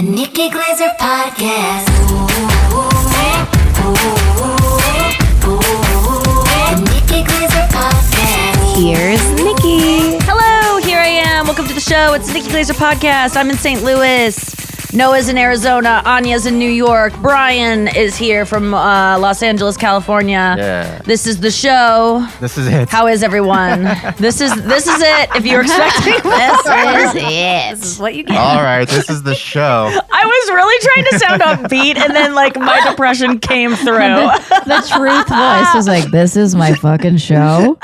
The Nikki Glaser Podcast. The Nikki Glaser Podcast. Here's Nikki. Hello, here I am. Welcome to the show. It's the Nikki Glaser Podcast. I'm in St. Louis. Noah's in Arizona. Anya's in New York. Brian is here from Los Angeles, California. Yeah. This is the show. This is it. How is everyone? This is it. If you were expecting This is what you get. All right, this is the show. I was really trying to sound upbeat, and then like my depression came through. the truth voice was like, this is my fucking show.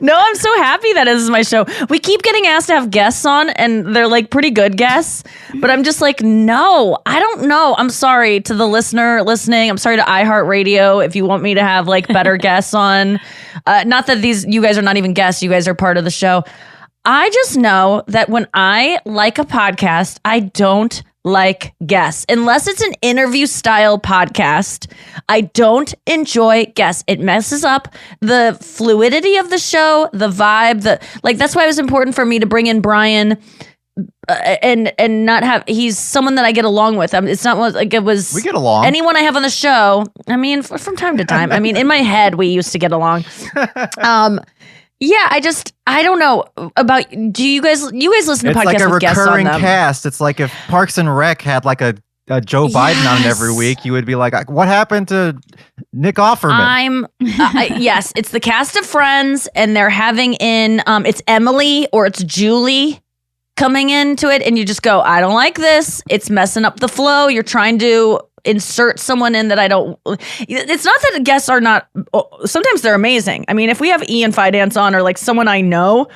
No, I'm so happy that this is my show. We keep getting asked to have guests on, and they're like pretty good guests, but I'm just like, no, I don't know. I'm sorry to the listener listening. I'm sorry to iHeartRadio if you want me to have like better guests on. Not that you guys are not even guests. You guys are part of the show. I just know that when I like a podcast, I don't like guests. Unless it's an interview style podcast, I don't enjoy guests. It messes up the fluidity of the show, the vibe, that's why it was important for me to bring in Brian and not have, he's someone that I get along with. It's not like it was. We get along. Anyone I have on the show, I mean, from time to time. I mean, in my head, we used to get along. Yeah, I don't know about. Do you guys listen to podcasts like a with guests on recurring them? cast. It's like if Parks and Rec had like a Joe Biden on it every week, you would be like, what happened to Nick Offerman? Yes, it's the cast of Friends, and they're having in it's Emily or it's Julie coming into it, and you just go, I don't like this. It's messing up the flow. You're trying to insert someone in that I don't. It's not that guests are not. Sometimes they're amazing. I mean, if we have Ian Fidance on or like someone I know,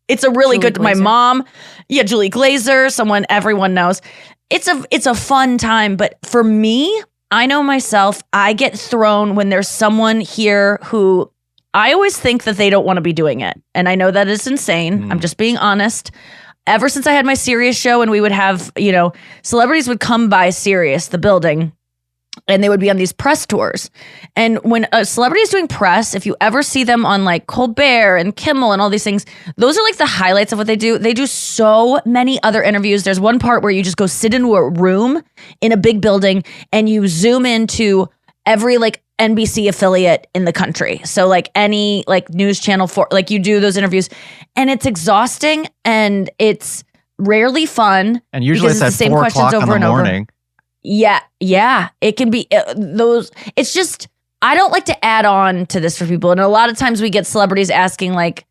it's a really Julie good. Glaser. My mom, Julie Glaser, someone everyone knows. It's a fun time, but for me, I know myself. I get thrown when there's someone here who I always think that they don't want to be doing it, and I know that is insane. I'm just being honest. Ever since I had my Sirius show and we would have, celebrities would come by Sirius, the building, and they would be on these press tours. And when a celebrity is doing press, if you ever see them on like Colbert and Kimmel and all these things, those are like the highlights of what they do. They do so many other interviews. There's one part where you just go sit into a room in a big building and you zoom into every like NBC affiliate in the country. So like any like news channel for like you do those interviews, and it's exhausting and it's rarely fun. And usually it's the at same 4 questions o'clock over in the and over. morning. Yeah. It can be those. It's just, I don't like to add on to this for people. And a lot of times we get celebrities asking like,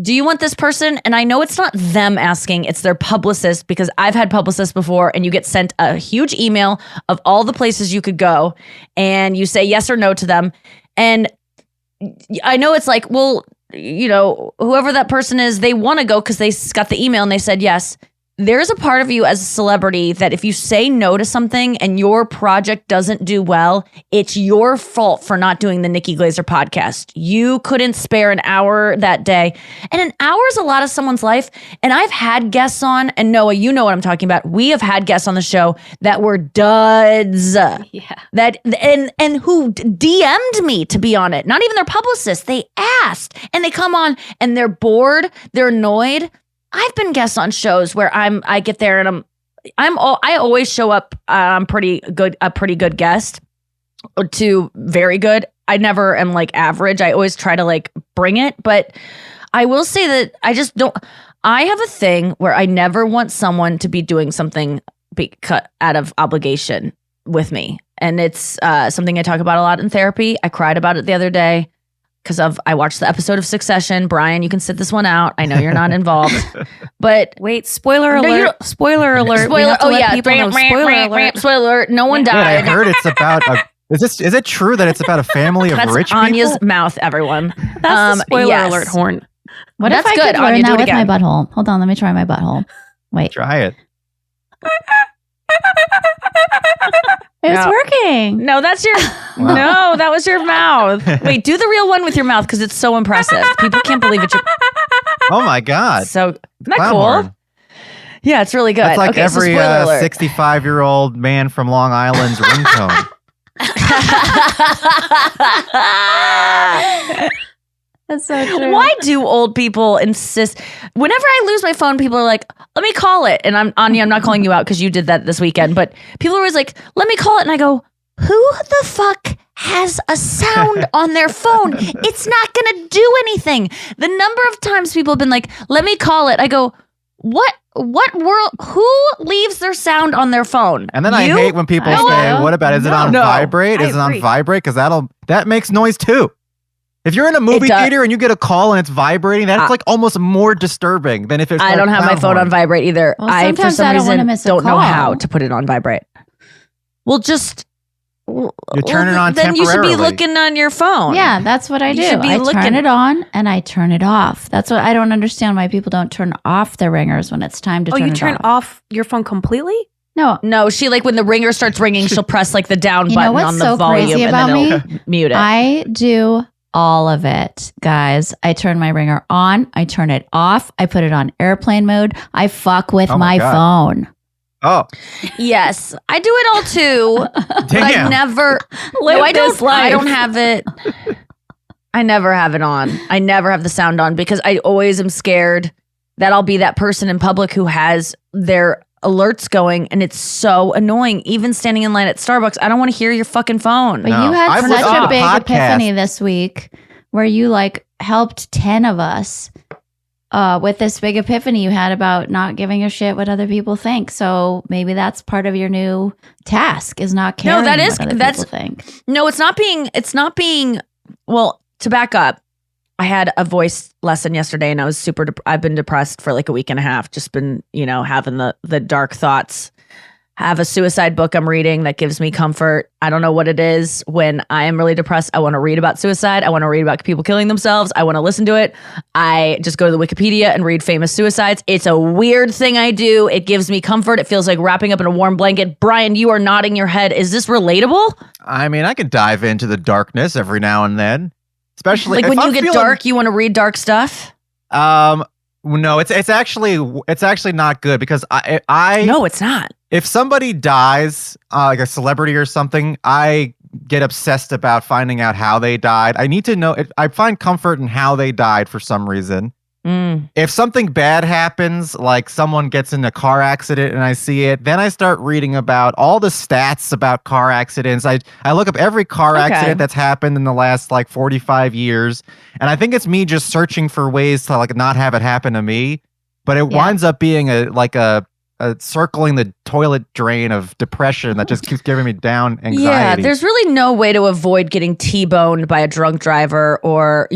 do you want this person? And I know it's not them asking, it's their publicist, because I've had publicists before, and you get sent a huge email of all the places you could go and you say yes or no to them. And I know it's like, well, whoever that person is, they want to go because they got the email and they said yes. There's a part of you as a celebrity that if you say no to something and your project doesn't do well, it's your fault for not doing the Nikki Glaser podcast. You couldn't spare an hour that day. And an hour is a lot of someone's life. And I've had guests on, and Noah, you know what I'm talking about. We have had guests on the show that were duds. Yeah. That and who DM'd me to be on it. Not even their publicist. They asked. And they come on and they're bored. They're annoyed. I've been guests on shows where I get there and I always show up a pretty good guest to very good. I never am like average. I always try to like bring it, but I will say that I just don't. I have a thing where I never want someone to be doing something cut out of obligation with me, and it's something I talk about a lot in therapy. I cried about it the other day. Because I watched the episode of Succession. Brian, you can sit this one out. I know you're not involved. But Wait, spoiler alert. Spoiler alert. Spoiler alert. No one Wait, died. I heard it's about is it true that it's about a family of That's rich Anya's people? mouth, everyone. That's the spoiler yes. alert horn. What That's if I good, could learn Anya, do that it with my again. butthole? Hold on, let me try my butthole. Wait, Try it. it's No. working. No, that's your. No, that was your mouth. Wait, do the real one with your mouth because it's so impressive. People can't believe it. Oh my God. So, isn't that Clown cool? horn. Yeah, it's really good. That's like okay, every so spoiler alert. 65-year-old man from Long Island's ringtone. That's so true. Why do old people insist? Whenever I lose my phone, people are like, let me call it. And Anya, I'm not calling you out because you did that this weekend. But people are always like, let me call it. And I go, who the fuck has a sound on their phone? It's not going to do anything. The number of times people have been like, let me call it. I go, what world? Who leaves their sound on their phone? And then You? I hate when people I say, do. what about, is it on No. vibrate? Is it on agree. vibrate? Because that makes noise too. If you're in a movie does. theater and you get a call and it's vibrating, that's like almost more disturbing than if it's I don't have my phone on vibrate either. Well, I, for sometimes some I don't wanna reason, miss a don't know call. how to put it on vibrate. Well, just... You turn it on then you should be temporarily. looking on your phone. Yeah, that's what I do. You should be I looking- turn it on and I turn it off. That's what I don't understand why people don't turn off their ringers when it's time to Oh, turn you it turn off. off your phone completely? No, No, she like when the ringer starts ringing, she'll press like the down You know button what's on the so volume crazy and about then it'll mute it. I do all of it, guys. I turn my ringer on. I turn it off. I put it on airplane mode. I fuck with Oh my my God. phone. Oh, Yes, I do it all too. But I damn. never. Live No, I this don't. I life. don't have it. I never have it on. I never have the sound on because I always am scared that I'll be that person in public who has their alerts going, and it's so annoying. Even standing in line at Starbucks, I don't want to hear your fucking phone. But No. you had I've such listened a to big podcasts. epiphany this week where you like helped 10 of us with this big epiphany you had about not giving a shit what other people think. So maybe that's part of your new task is not caring that is- what other that's- people think. No, it's not being. Well, to back up, I had a voice lesson yesterday, and I was super. I've been depressed for like a week and a half. Just been, having the dark thoughts. Have a suicide book I'm reading that gives me comfort. I don't know what it is. When I am really depressed, I want to read about suicide. I want to read about people killing themselves. I want to listen to it. I just go to the Wikipedia and read famous suicides. It's a weird thing I do. It gives me comfort. It feels like wrapping up in a warm blanket. Brian, you are nodding your head. Is this relatable? I mean, I could dive into the darkness every now and then, especially Like if when I'm you get feeling- dark, you want to read dark stuff? No, it's actually not good because I No, it's not. if somebody dies, like a celebrity or something, I get obsessed about finding out how they died. I need to know. I find comfort in how they died for some reason. If something bad happens, like someone gets in a car accident and I see it, then I start reading about all the stats about car accidents. I look up every car Okay. accident that's happened in the last like 45 years. And I think it's me just searching for ways to like not have it happen to me. But it Yeah. winds up being a circling the toilet drain of depression that just keeps giving me down anxiety. Yeah, there's really no way to avoid getting T-boned by a drunk driver or,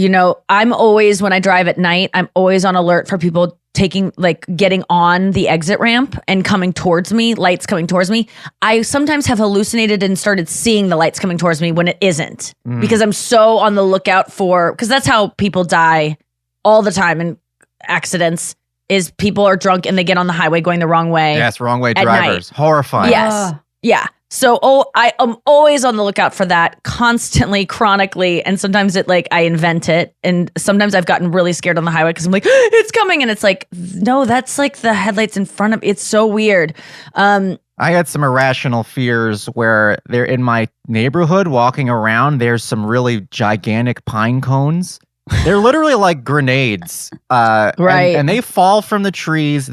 I'm always, when I drive at night, I'm always on alert for people getting on the exit ramp and coming towards me, lights coming towards me. I sometimes have hallucinated and started seeing the lights coming towards me when it isn't because I'm so on the lookout because that's how people die all the time in accidents. Is people are drunk and they get on the highway going the wrong way. Yes, wrong way At drivers. Horrifying. Yes. Yeah. So, I am always on the lookout for that constantly, chronically. And sometimes I invent it. And sometimes I've gotten really scared on the highway because I'm like, it's coming. And it's like, no, that's like the headlights in front of it's so weird. I had some irrational fears where they're in my neighborhood walking around. There's some really gigantic pine cones. They're literally like grenades. Right. And they fall from the trees.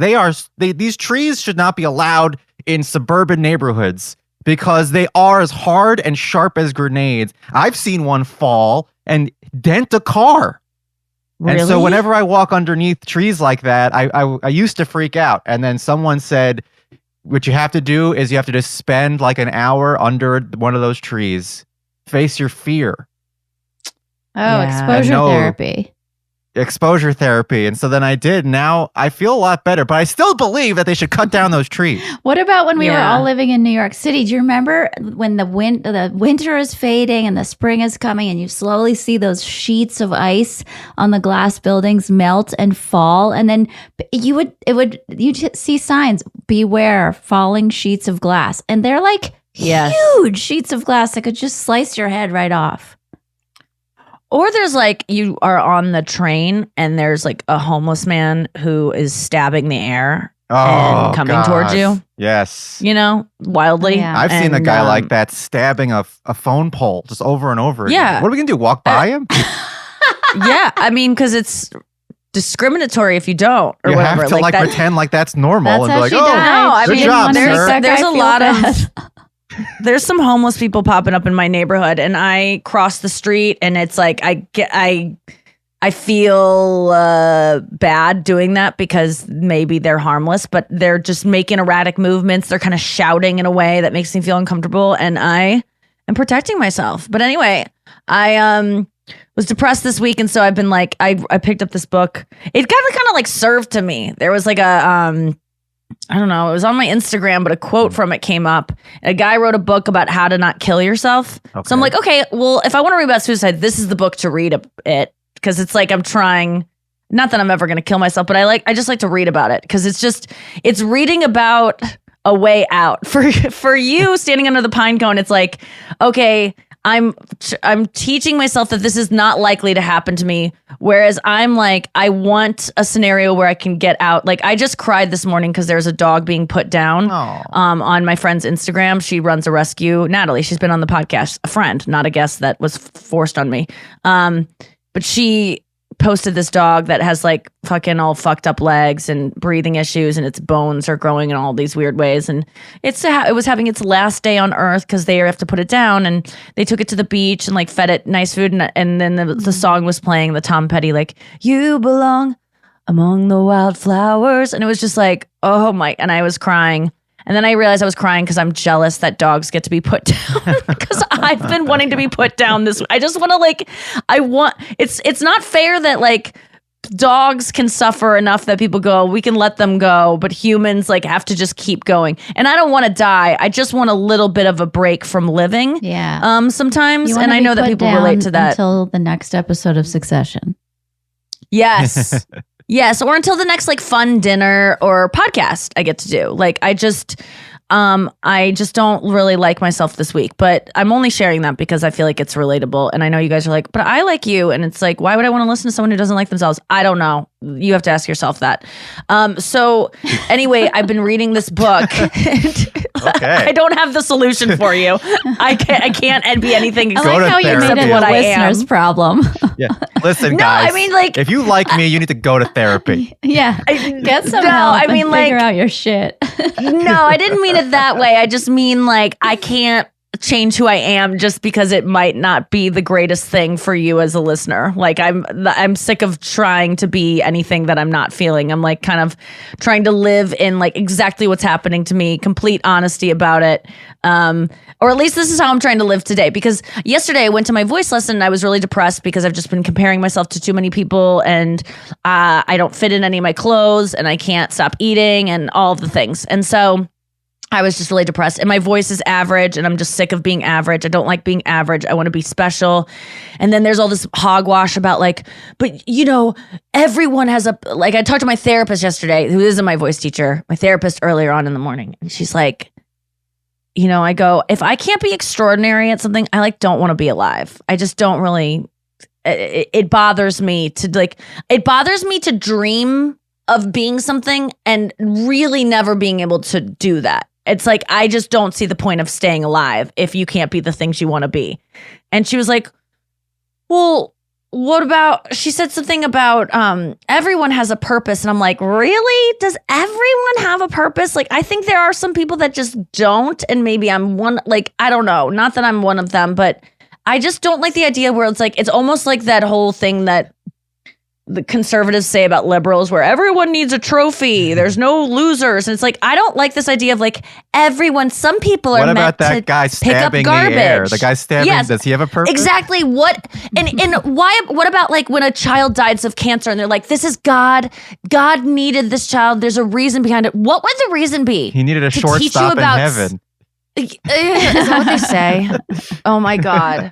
These trees should not be allowed in suburban neighborhoods because they are as hard and sharp as grenades. I've seen one fall and dent a car. And so Really? whenever I walk underneath trees like that, I used to freak out. And then someone said, what you have to do is you have to just spend like an hour under one of those trees. Face your fear. Oh, Yeah. exposure I know. therapy. Exposure therapy. And so then I did. Now I feel a lot better, but I still believe that they should cut down those trees. What about when we were Yeah. all living in New York City? Do you remember when the winter is fading and the spring is coming and you slowly see those sheets of ice on the glass buildings melt and fall, and then you'd see signs, beware falling sheets of glass, and they're like Yes. huge sheets of glass that could just slice your head right off. Or there's you are on the train and there's a homeless man who is stabbing the air and coming towards you, Yes. wildly. Yeah. I've seen a And, guy like that stabbing a phone pole just over and over again. Yeah. What are we going to do? Walk by him? Yeah, I mean, because it's discriminatory if you don't or You whatever. have to like that, pretend like that's normal That's and how be like, she oh, died. No, I good mean, job, there's- sir. there's a feel lot of- bad. there's some homeless people popping up in my neighborhood, and I cross the street, and it's like I feel bad doing that because maybe they're harmless, but they're just making erratic movements. They're kind of shouting in a way that makes me feel uncomfortable, and I am protecting myself. But anyway, I was depressed this week, and so I've been like, I picked up this book. It kind of like served to me. There was like a I don't know, it was on my Instagram, but a quote from it came up. A guy wrote a book about how to not kill yourself. Okay. So I'm like, okay, well, if I want to read about suicide, this is the book to read it. Because it's like I'm trying, not that I'm ever going to kill myself, but I just like to read about it because it's reading about a way out for you standing under the pine cone. It's like, okay, I'm teaching myself that this is not likely to happen to me. Whereas I'm like, I want a scenario where I can get out. Like I just cried this morning because there's a dog being put down on my friend's Instagram. She runs a rescue. Natalie, she's been on the podcast, a friend, not a guest that was forced on me. But she posted this dog that has like fucking all fucked up legs and breathing issues, and its bones are growing in all these weird ways. And it was having its last day on Earth because they have to put it down. And they took it to the beach and like fed it nice food. And then the song was playing, the Tom Petty, like, you belong among the wildflowers. And it was just like, oh my, and I was crying. And then I realized I was crying because I'm jealous that dogs get to be put down because I've been wanting to be put down this. I just want to it's not fair that like dogs can suffer enough that people go, we can let them go, but humans like have to just keep going. And I don't want to die. I just want a little bit of a break from living. Yeah. Sometimes. You wanna And I be know that put people down relate to that. until the next episode of Succession. Yes. Yes. Or until the next like fun dinner or podcast I get to do. Like I just don't really like myself this week, but I'm only sharing that because I feel like it's relatable. And I know you guys are like, but I like you. And it's like, why would I want to listen to someone who doesn't like themselves? I don't know. You have to ask yourself that. So anyway, I've been reading this book. I don't have the solution for you. I can't be anything I except like to how you made therapy. it what a I listener's am. problem. Yeah. Listen, No, guys. I mean, like- if you like me, you need to go to therapy. Yeah. Get some No, help I mean, and like- figure out your shit. No, I didn't mean it that way. I just mean like I can't change who I am just because it might not be the greatest thing for you as a listener. Like I'm sick of trying to be anything that I'm not feeling. I'm like kind of trying to live in like exactly what's happening to me, complete honesty about it. Or at least this is how I'm trying to live today. Because yesterday I went to my voice lesson and I was really depressed because I've just been comparing myself to too many people and I don't fit in any of my clothes and I can't stop eating and all the things. And so I was just really depressed and my voice is average and I'm just sick of being average. I don't like being average. I want to be special. And then there's all this hogwash about like, but you know, everyone has like I talked to my therapist yesterday, who isn't my voice teacher, my therapist earlier on in the morning. And she's like, you know, I go, if I can't be extraordinary at something, I like don't want to be alive. I just don't really, it bothers me to dream of being something and really never being able to do that. It's like, I just don't see the point of staying alive if you can't be the things you want to be. And she was like, well, what about, she said something about everyone has a purpose. And I'm like, really? Does everyone have a purpose? Like, I think there are some people that just don't. And maybe I'm one, like, I don't know. Not that I'm one of them, but I just don't like the idea where it's like, it's almost like that whole thing that the conservatives say about liberals where everyone needs a trophy. There's no losers. And it's like, I don't like this idea of like everyone, some people are What meant about that to guy pick up stabbing garbage. the air? The guy stabbing, Yes, does he have a purpose? exactly. What and why? What about like when a child dies of cancer and they're like, this is God. God needed this child. There's a reason behind it. What would the reason be? He needed a to teach you shortstop in about heaven. Is that what they say? Oh my God.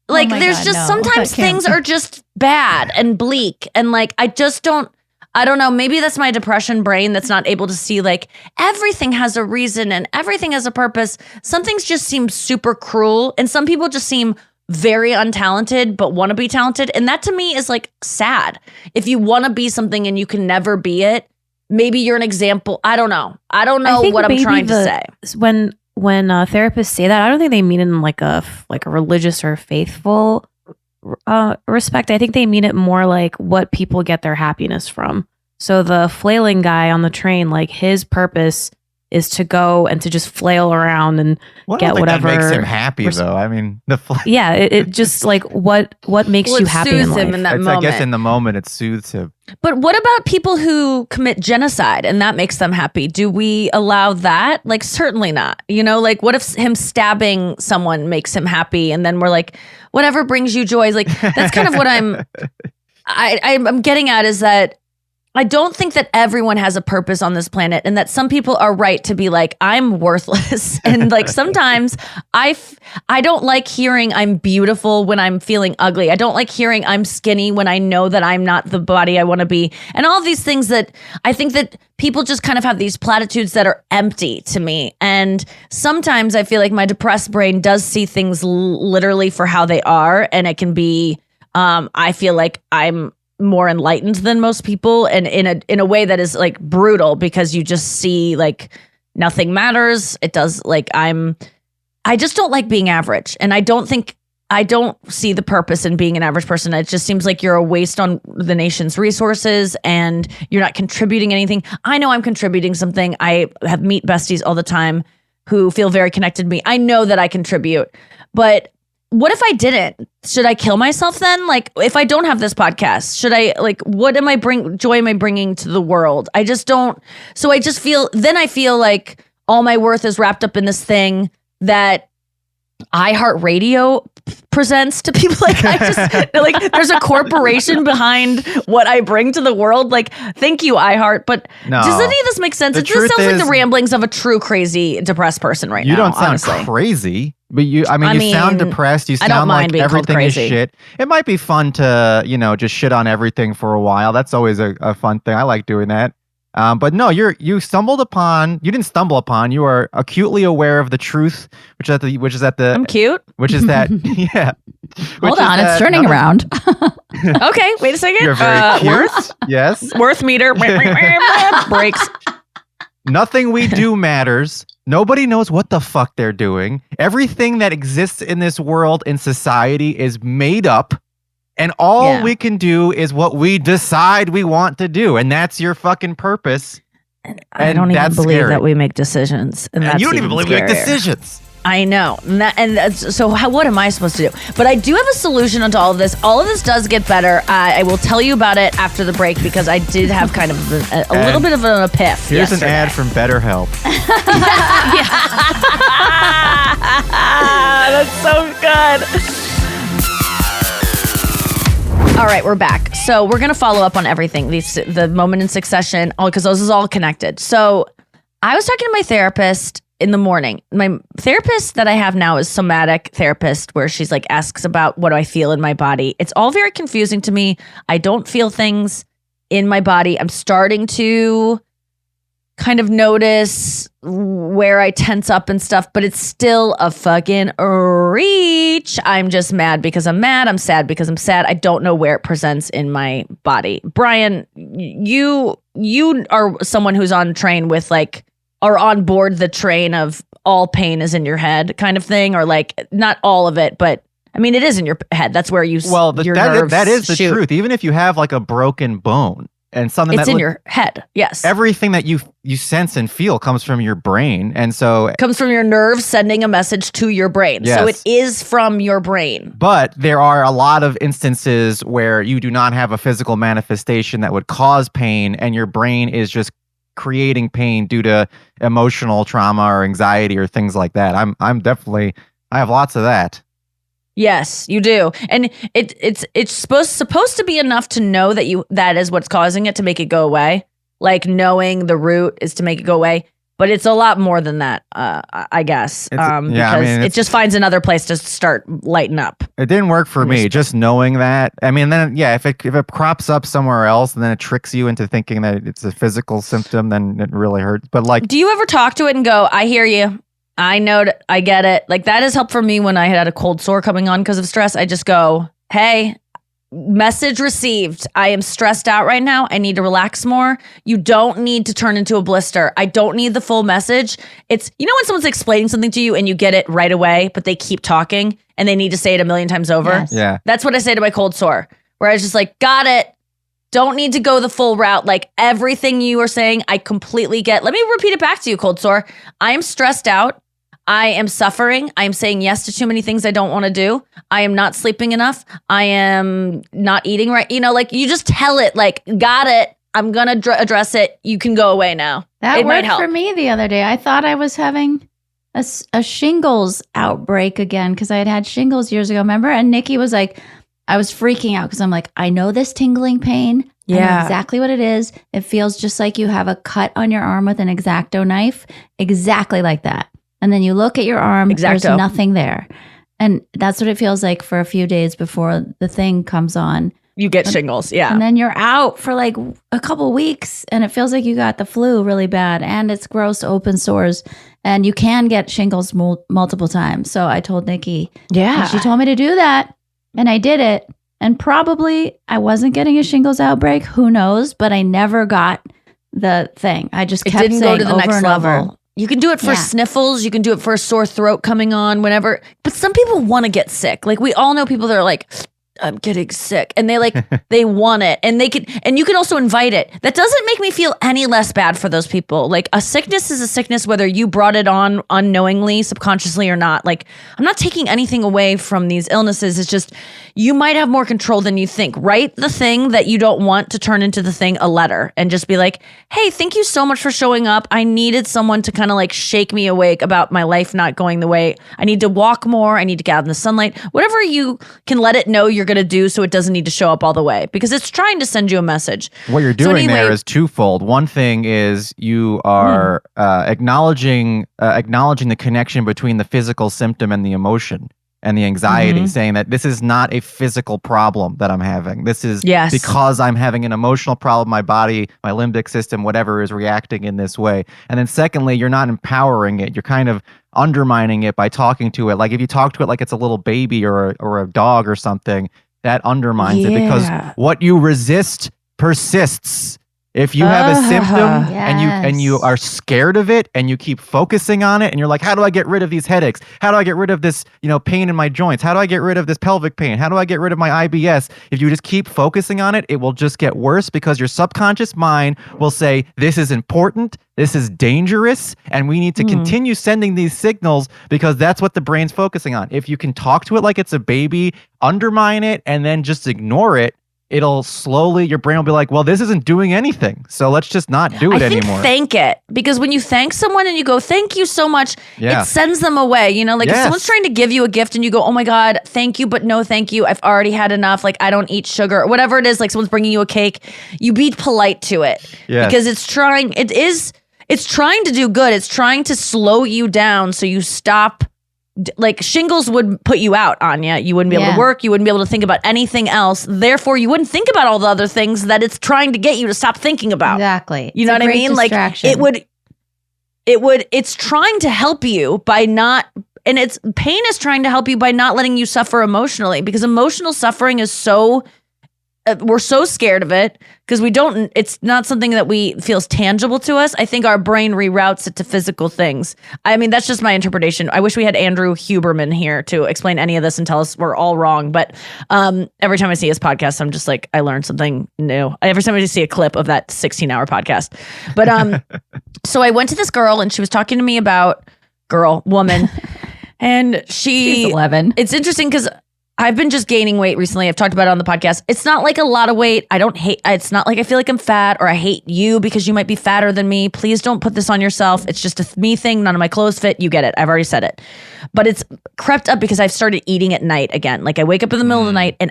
Like my there's God, just no, sometimes that can't things be. are just bad and bleak and like I don't know, maybe that's my depression brain that's not able to see like everything has a reason and everything has a purpose. Some things just seem super cruel and some people just seem very untalented but want to be talented, and that to me is like sad. If you want to be something and you can never be it, maybe you're an example. I don't know think what I'm maybe trying to say. When therapists say that, I don't think they mean in like a religious or faithful respect, I think they mean it more like what people get their happiness from. So the flailing guy on the train, like his purpose is to go and to just flail around and Well, I get don't think whatever that makes him happy, though. I mean, Yeah, it just like what makes Well, you it happy soothes in life. him in that I moment. guess in the moment it soothes him. But what about people who commit genocide and that makes them happy? Do we allow that? Like, certainly not. You know, like, what if him stabbing someone makes him happy? And then we're like, whatever brings you joy. Like, that's kind of what I'm getting at, is that I don't think that everyone has a purpose on this planet, and that some people are right to be like, I'm worthless. And like, sometimes I don't like hearing I'm beautiful when I'm feeling ugly. I don't like hearing I'm skinny when I know that I'm not the body I want to be. And all of these things that I think that people just kind of have these platitudes that are empty to me. And sometimes I feel like my depressed brain does see things literally for how they are. And it can be, I feel like I'm more enlightened than most people, and in a way that is like brutal, because you just see like nothing matters. It does, like, I just don't like being average, and I don't see the purpose in being an average person. It just seems like you're a waste on the nation's resources and you're not contributing anything. I know I'm contributing something. I have meet besties all the time who feel very connected to me. I know that I contribute, but what if I didn't? Should I kill myself then? Like, if I don't have this podcast, should I, like, what joy am I bringing to the world? I just don't. So I feel like all my worth is wrapped up in this thing that iHeartRadio presents to people. Like, I just, like, there's a corporation behind what I bring to the world. Like, thank you, iHeart. But No. does any of this make sense? The It just truth sounds like is, the ramblings of a true crazy depressed person right now. You don't sound honestly. crazy, but you sound depressed. You I don't sound mind like being called everything is crazy. shit. It might be fun to, just shit on everything for a while. That's always a fun thing. I like doing that. But no, you didn't stumble upon, you are acutely aware of the truth, which is at the I'm cute. which is that yeah. Hold on, it's turning around. Okay, wait a second. You're very cute. Worth Yes. worth meter breaks. Nothing we do matters. Nobody knows what the fuck they're doing. Everything that exists in this world, in society, is made up. And all we can do is what we decide we want to do. And that's your fucking purpose. I don't even that's believe scary. that we make decisions. And that's you don't even believe we make scarier. decisions. I know. What am I supposed to do? But I do have a solution to all of this. All of this does get better. I will tell you about it after the break, because I did have kind of a little bit of an epiphany. Here's yesterday. an ad from BetterHelp. That's so good. All right, we're back. So we're going to follow up on everything, the moment in succession, because this is all connected. So I was talking to my therapist in the morning. My therapist that I have now is somatic therapist, where she's like asks about what do I feel in my body. It's all very confusing to me. I don't feel things in my body. I'm starting to kind of notice where I tense up and stuff, but it's still a fucking reach. I'm just mad because I'm mad. I'm sad because I'm sad. I don't know where it presents in my body. Brian, you are someone who's on train with like, or on board the train of all pain is in your head kind of thing, or like not all of it, but I mean, it is in your head. That's where your nerves that is the shoot. truth. Even if you have like a broken bone and something It's in your head. Yes. everything that you sense and feel comes from your brain. And so, Comes from your nerves sending a message to your brain. So Yes. it is from your brain. but there are a lot of instances where you do not have a physical manifestation that would cause pain, and your brain is just creating pain due to emotional trauma or anxiety or things like that. I have lots of that. Yes, you do. And it's supposed to be enough to know that is what's causing it, to make it go away. Like, knowing the root is to make it go away. But it's a lot more than that, I guess. Because it just finds another place to start lighting up. It didn't work for me. Just knowing that. I mean, then if it crops up somewhere else and then it tricks you into thinking that it's a physical symptom, then it really hurts. But like, Do you ever talk to it and go, I hear you. I know, I get it. Like, that has helped for me when I had a cold sore coming on because of stress. I just go, hey, Message received. I am stressed out right now. I need to relax more. You don't need to turn into a blister. I don't need the full message. It's, you know, when someone's explaining something to you and you get it right away, but they keep talking and they need to say it a million times over. Yes. Yeah. That's what I say to my cold sore, where I was just like, got it. Don't need to go the full route. Like everything you are saying, I completely get. Let me repeat it back to you, cold sore. I am stressed out. I am suffering. I am saying yes to too many things I don't want to do. I am not sleeping enough. I am not eating right. You know, like you just tell it, like, got it. I'm going to address it. You can go away now. That It might worked help. for me the other day. I thought I was having a shingles outbreak again because I had shingles years ago, remember? And Nikki was like, I was freaking out because I'm like, I know this tingling pain. I know Yeah. exactly what it is. It feels just like you have a cut on your arm with an X-Acto knife. Exactly like that. And then you look at your arm, there's X-Acto. nothing there. And that's what it feels like for a few days before the thing comes on. You get shingles. Yeah. And then you're out for like a couple weeks and it feels like you got the flu really bad and it's gross open sores and you can get shingles multiple times. So I told Nikki, Yeah. and she told me to do that and I did it. And probably I wasn't getting a shingles outbreak. Who knows? But I never got the thing. I just It kept didn't saying go to the over next and level. over. You can do it for Yeah. sniffles. You can do it for a sore throat coming on, whenever. But some people want to get sick. Like we all know people that are like, I'm getting sick, and they like they want it, and they can, and you can also invite it. That doesn't make me feel any less bad for those people. Like a sickness is a sickness, whether you brought it on unknowingly, subconsciously, or not. Like I'm not taking anything away from these illnesses. It's just you might have more control than you think. Write the thing that you don't want to turn into the thing a letter, and just be like, hey, thank you so much for showing up. I needed someone to kind of like shake me awake about my life not going the way. I need to walk more. I need to get out in the sunlight. Whatever you can let it know you're going to do so it doesn't need to show up all the way, because it's trying to send you a message. What you're So doing there anyway- is twofold. One thing is you are acknowledging the connection between the physical symptom and the emotion and the anxiety, saying that this is not a physical problem that I'm having. This is Yes. because I'm having an emotional problem. My body, my limbic system, whatever is reacting in this way. And then secondly, you're not empowering it. You're kind of undermining it by talking to it. Like if you talk to it like it's a little baby or a dog or something, that undermines it, because Yeah. what you resist persists. If you have a symptom and you Yes. are scared of it and you keep focusing on it and you're like, how do I get rid of these headaches? How do I get rid of this, pain in my joints? How do I get rid of this pelvic pain? How do I get rid of my IBS? If you just keep focusing on it, it will just get worse, because your subconscious mind will say, this is important, this is dangerous, and we need to continue sending these signals, because that's what the brain's focusing on. If you can talk to it like it's a baby, undermine it, and then just ignore it, it'll slowly, your brain will be like, well, this isn't doing anything, so let's just not do it I think anymore. thank it, because when you thank someone and you go, thank you so much, Yeah. it sends them away. Like if Yes. someone's trying to give you a gift and you go, oh my God, thank you, but no thank you. I've already had enough. Like I don't eat sugar, or whatever it is. Like someone's bringing you a cake, you be polite to it, Yes. because it's trying to do good. It's trying to slow you down so you stop. Like shingles would put you out, Anya. You wouldn't be able to Yeah. work. You wouldn't be able to think about anything else. Therefore, you wouldn't think about all the other things that it's trying to get you to stop thinking about. Exactly. You know It's what a I great mean? Like distraction. it's trying to help you by not, and it's pain is trying to help you by not letting you suffer emotionally, because emotional suffering is so, we're so scared of it because it's not something that we feels tangible to us. I think our brain reroutes it to physical things. I mean, that's just my interpretation. I wish we had Andrew Huberman here to explain any of this and tell us we're all wrong. But every time I see his podcast, I'm just like, I learned something new. Every time I just see a clip of that 16-hour podcast. But so I went to this girl and she was talking to me about woman. And She's 11. it's interesting because I've been just gaining weight recently. I've talked about it on the podcast. It's not like a lot of weight. It's not like I feel like I'm fat or I hate you because you might be fatter than me. Please don't put this on yourself. It's just a me thing. None of my clothes fit. You get it. I've already said it. But it's crept up because I've started eating at night again. Like I wake up in the middle of the night and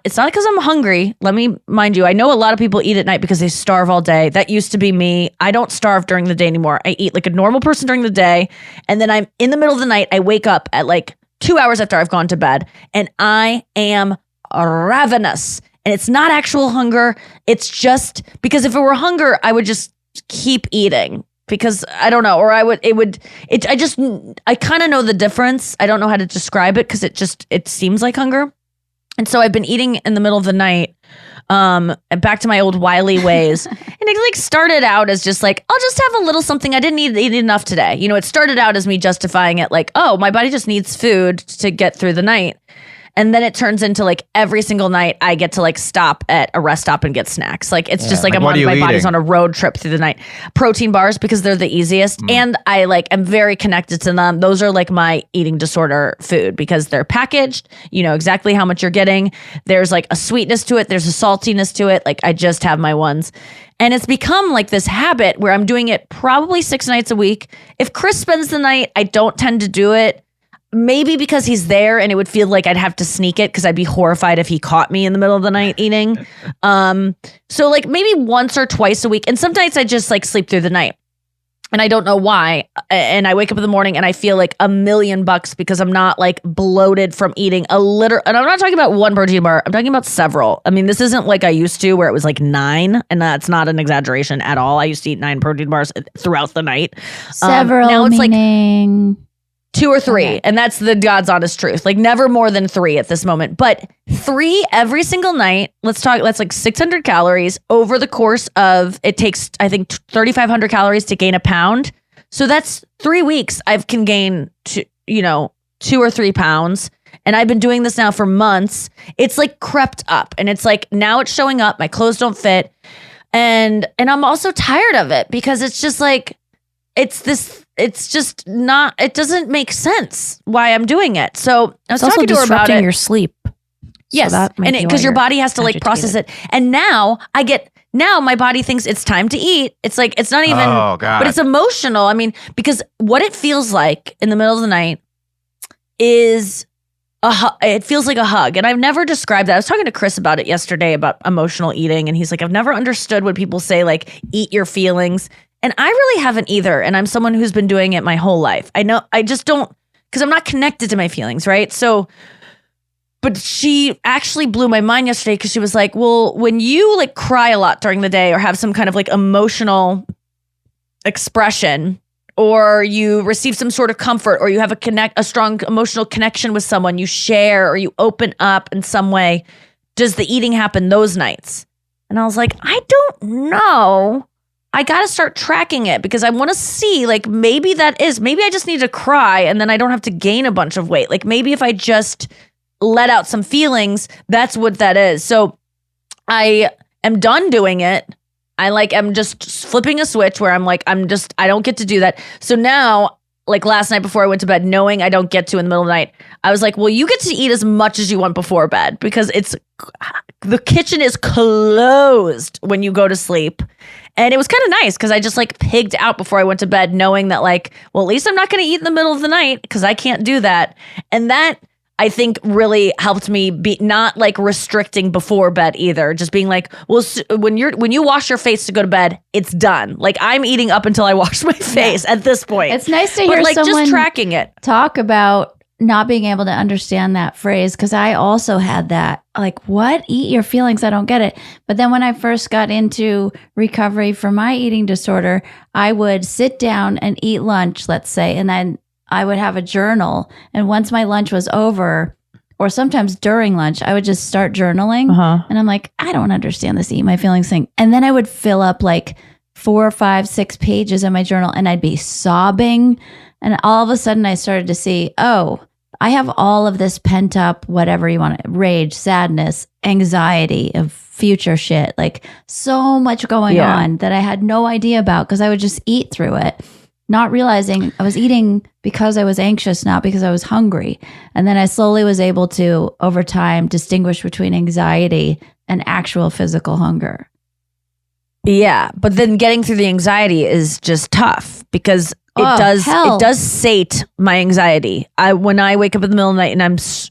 it's not because I'm hungry. Let me mind you, I know a lot of people eat at night because they starve all day. That used to be me. I don't starve during the day anymore. I eat like a normal person during the day. And then I'm in the middle of the night. I wake up at like 2 hours after I've gone to bed and I am ravenous, and it's not actual hunger. It's just because if it were hunger, I would just keep eating because I don't know, or I kind of know the difference. I don't know how to describe it because it seems like hunger. And so I've been eating in the middle of the night, back to my old wily ways. And it like started out as just like, I'll just have a little something. I didn't eat enough today. You know, it started out as me justifying it like, oh, my body just needs food to get through the night. And then it turns into like every single night I get to like stop at a rest stop and get snacks. Like it's just like Like, my body's on a road trip through the night. Protein bars because they're the easiest. And I like am very connected to them. Those are like my eating disorder food because they're packaged. You know exactly how much you're getting. There's like a sweetness to it. There's a saltiness to it. Like I just have my ones. And it's become like this habit where I'm doing it probably 6 nights a week. If Chris spends the night, I don't tend to do it. Maybe because he's there and it would feel like I'd have to sneak it because I'd be horrified if he caught me in the middle of the night eating. So like maybe once or twice a week. And sometimes I just like sleep through the night. And I don't know why. And I wake up in the morning and I feel like $1,000,000 because I'm not like bloated from eating a liter. And I'm not talking about one protein bar. I'm talking about several. I mean, this isn't like I used to where it was like 9. And that's not an exaggeration at all. I used to eat 9 protein bars throughout the night. Several now it's meaning... like 2 or 3. Okay. And that's the God's honest truth. Like never more than 3 at this moment. But 3 every single night. That's like 600 calories over the course of, it takes, I think 3,500 calories to gain a pound. So that's 3 weeks. I can gain 2 or 3 pounds. And I've been doing this now for months. It's like crept up and it's like, now it's showing up. My clothes don't fit. And I'm also tired of it because it's just like, it's just not, it doesn't make sense why I'm doing it. So I was It's also talking to her about disrupting it. your sleep. Yes. And because your body has to like process it. And now my body thinks it's time to eat. It's like, it's not even, Oh, God. but it's emotional. I mean, because what it feels like in the middle of the night is it feels like a hug. And I've never described that. I was talking to Chris about it yesterday about emotional eating. And he's like, I've never understood when people say like, eat your feelings. And I really haven't either. And I'm someone who's been doing it my whole life. I know, I just don't, because I'm not connected to my feelings, right? So, but she actually blew my mind yesterday because she was like, well, when you like cry a lot during the day or have some kind of like emotional expression, or you receive some sort of comfort, or you have a strong emotional connection with someone, you share or you open up in some way, does the eating happen those nights? And I was like, I don't know. I got to start tracking it because I want to see like maybe I just need to cry and then I don't have to gain a bunch of weight. Like maybe if I just let out some feelings, that's what that is. So I am done doing it. I'm just flipping a switch where I'm like, I don't get to do that. So now, like last night before I went to bed, knowing I don't get to in the middle of the night, I was like, well, you get to eat as much as you want before bed because the kitchen is closed when you go to sleep. And it was kind of nice because I just like pigged out before I went to bed, knowing that like, well, at least I'm not going to eat in the middle of the night because I can't do that. And that I think really helped me be not like restricting before bed either. Just being like, well, when you wash your face to go to bed, it's done. Like I'm eating up until I wash my face at this point. It's nice to but hear like someone just tracking it. talk about not being able to understand that phrase because I also had that. Like, what? Eat your feelings? I don't get it. But then when I first got into recovery for my eating disorder, I would sit down and eat lunch, let's say, and then I would have a journal. And once my lunch was over, or sometimes during lunch, I would just start journaling. And I'm like, I don't understand this eat my feelings thing. And then I would fill up like 4, 5, 6 pages in my journal and I'd be sobbing. And all of a sudden I started to see, oh, I have all of this pent up, whatever you want, rage, sadness, anxiety of future shit, like so much going on that I had no idea about because I would just eat through it, not realizing I was eating because I was anxious, not because I was hungry. And then I slowly was able to, over time, distinguish between anxiety and actual physical hunger. Yeah, but then getting through the anxiety is just tough because it does sate my anxiety. When I wake up in the middle of the night and